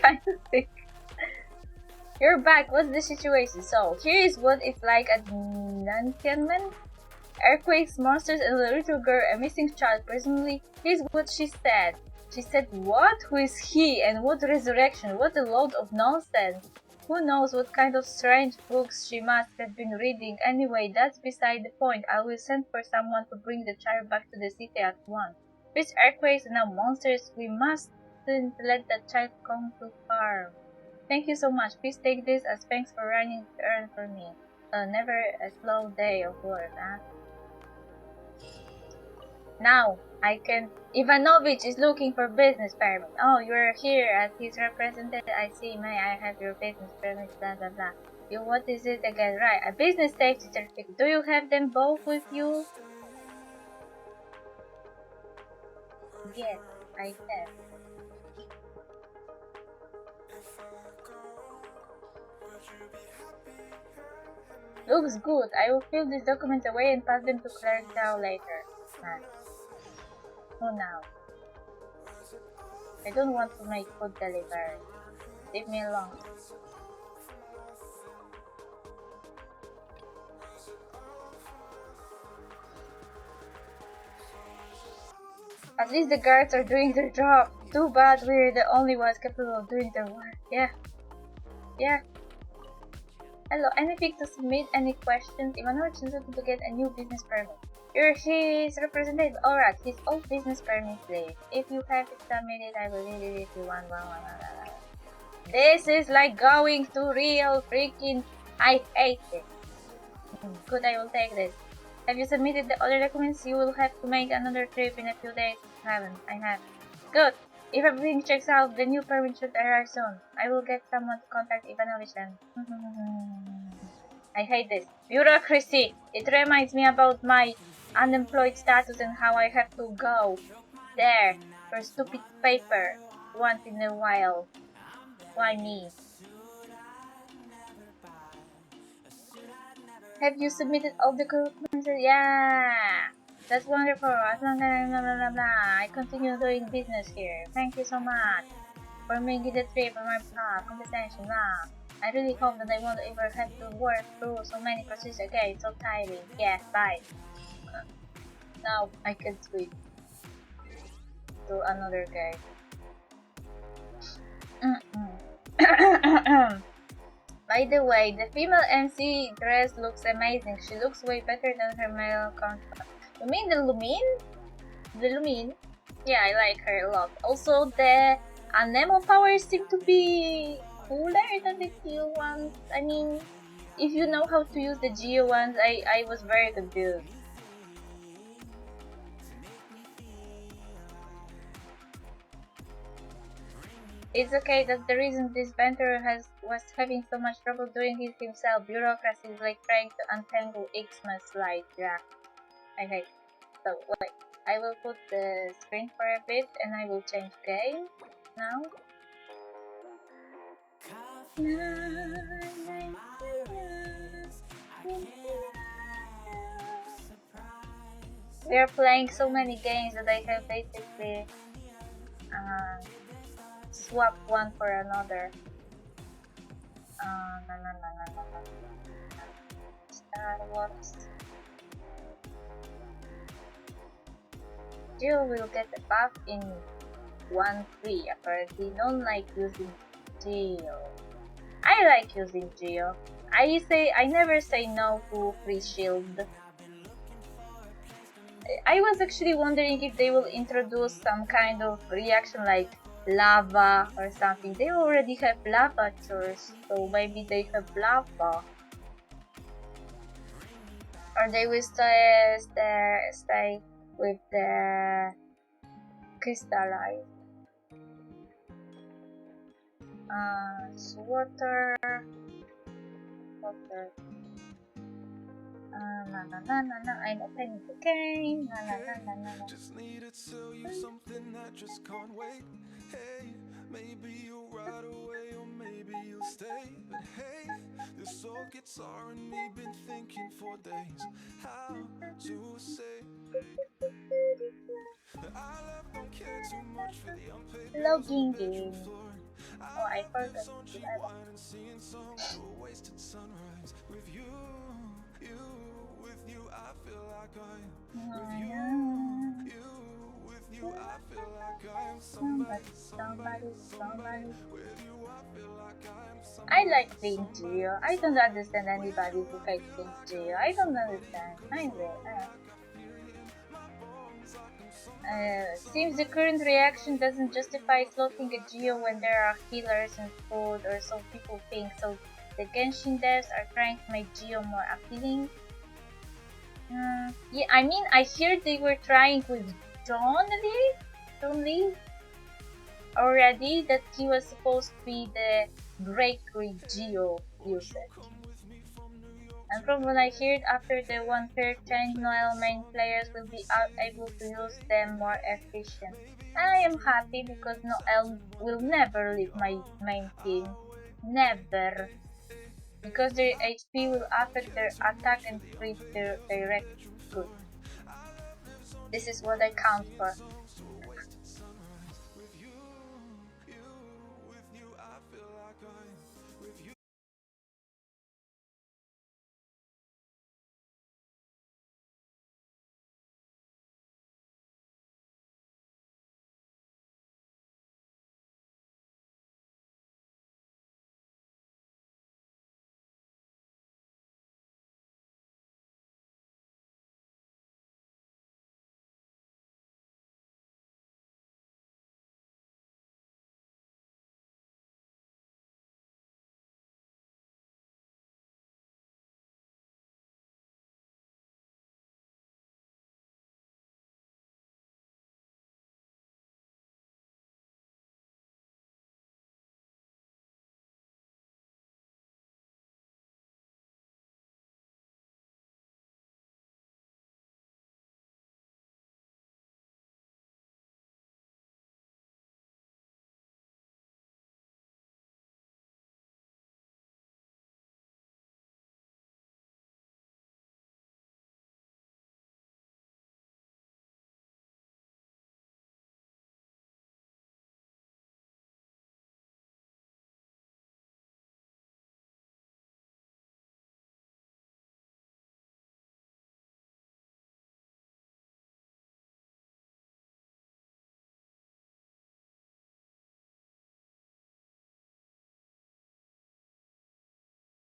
kind of thing. You're back, what's the situation? So, here is what it's like at Nantianmen. Earthquakes, monsters, and a little girl, a missing child. Presumably, here's what she said. She said, what? Who is he? And what resurrection? What a load of nonsense. Who knows what kind of strange books she must have been reading. Anyway, that's beside the point. I will send for someone to bring the child back to the city at once. With earthquakes and now monsters, we mustn't let that child come too far. Thank you so much. Please take this as thanks for running the errand for me. Never a slow day of work, huh? Now, I can... Ivanovich is looking for business permit. Oh, you're here as his representative. I see. May I have your business permit? Blah, blah, blah. What is it again? Right, a business safety certificate. Do you have them both with you? Yes, I have. Looks good. I will fill these documents away and pass them to Claire Dow later. Who now? I don't want to make food delivery. Leave me alone. At least the guards are doing their job. Too bad we're the only ones capable of doing their work. Yeah. Hello, anything to submit? Any questions? Ivanovich is looking to get a new business permit. You're his representative. Alright, his old business permit, please. If you have it submitted, I will read it if you want. This is like going to real freaking... I hate it. Good, I will take this. Have you submitted the other documents? You will have to make another trip in a few days. Haven't. I have. Good. If everything checks out, the new permit should arrive soon. I will get someone to contact Ivanovich then. I hate this. Bureaucracy! It reminds me about my unemployed status and how I have to go there for stupid paper once in a while. Why me? Have you submitted all the documents? Yeah! That's wonderful. As long as blah, blah, blah, blah. I continue doing business here. Thank you so much for making the trip on my compensation. Blah. I really hope that I won't ever have to work through so many procedures again. It's so tiring. Yeah, bye. Now I can switch to another guy. By the way, the female MC dress looks amazing. She looks way better than her male counterpart. You mean the Lumine? The Lumine? Yeah, I like her a lot. Also, the Anemo powers seem to be cooler than the Geo ones. I mean, if you know how to use the Geo ones, I was very confused. It's okay, that's the reason this Venturer was having so much trouble doing it himself. Bureaucracy is like trying to untangle Xmas slide. Yeah, I hate. So wait, I will put the screen for a bit and I will change game now. We are playing so many games that I have basically swap one for another. Star Wars. Jill will get a buff in 1-3. Apparently, don't like using Jill. I like using Jill. I never say no to free shield. I was actually wondering if they will introduce some kind of reaction like lava or something. They already have lava chores, so maybe they have lava. Or they will stay with the crystallized. Water. I'm opening the game. Just need to tell you something that just can't wait. Hey, maybe you'll ride away or maybe you'll stay. But hey, this old guitar and me been thinking for days how to say that I love, don't care too much for the unpaid bills on the bedroom floor. I forgot On cheap wine and seeing some to a wasted sunrise with you. With you, I feel like I am. With you, I feel like I am somebody. With you, I feel like I am somebody. I like Pink Geo. I don't understand anybody who hates Pink Geo. I don't understand. Seems the current reaction doesn't justify slotting a Geo when there are healers and food, or so people think. So the Genshin devs are trying to make Geo more appealing. Yeah, I mean, I hear they were trying with John Lee already, that he was supposed to be the breakaway Geo usage. And from what I heard, after the 1/3 change, Noel main players will be able to use them more efficient. I am happy because Noel will never leave my main team. Never. Because their HP will affect their attack and crit their direct good. This is what I count for.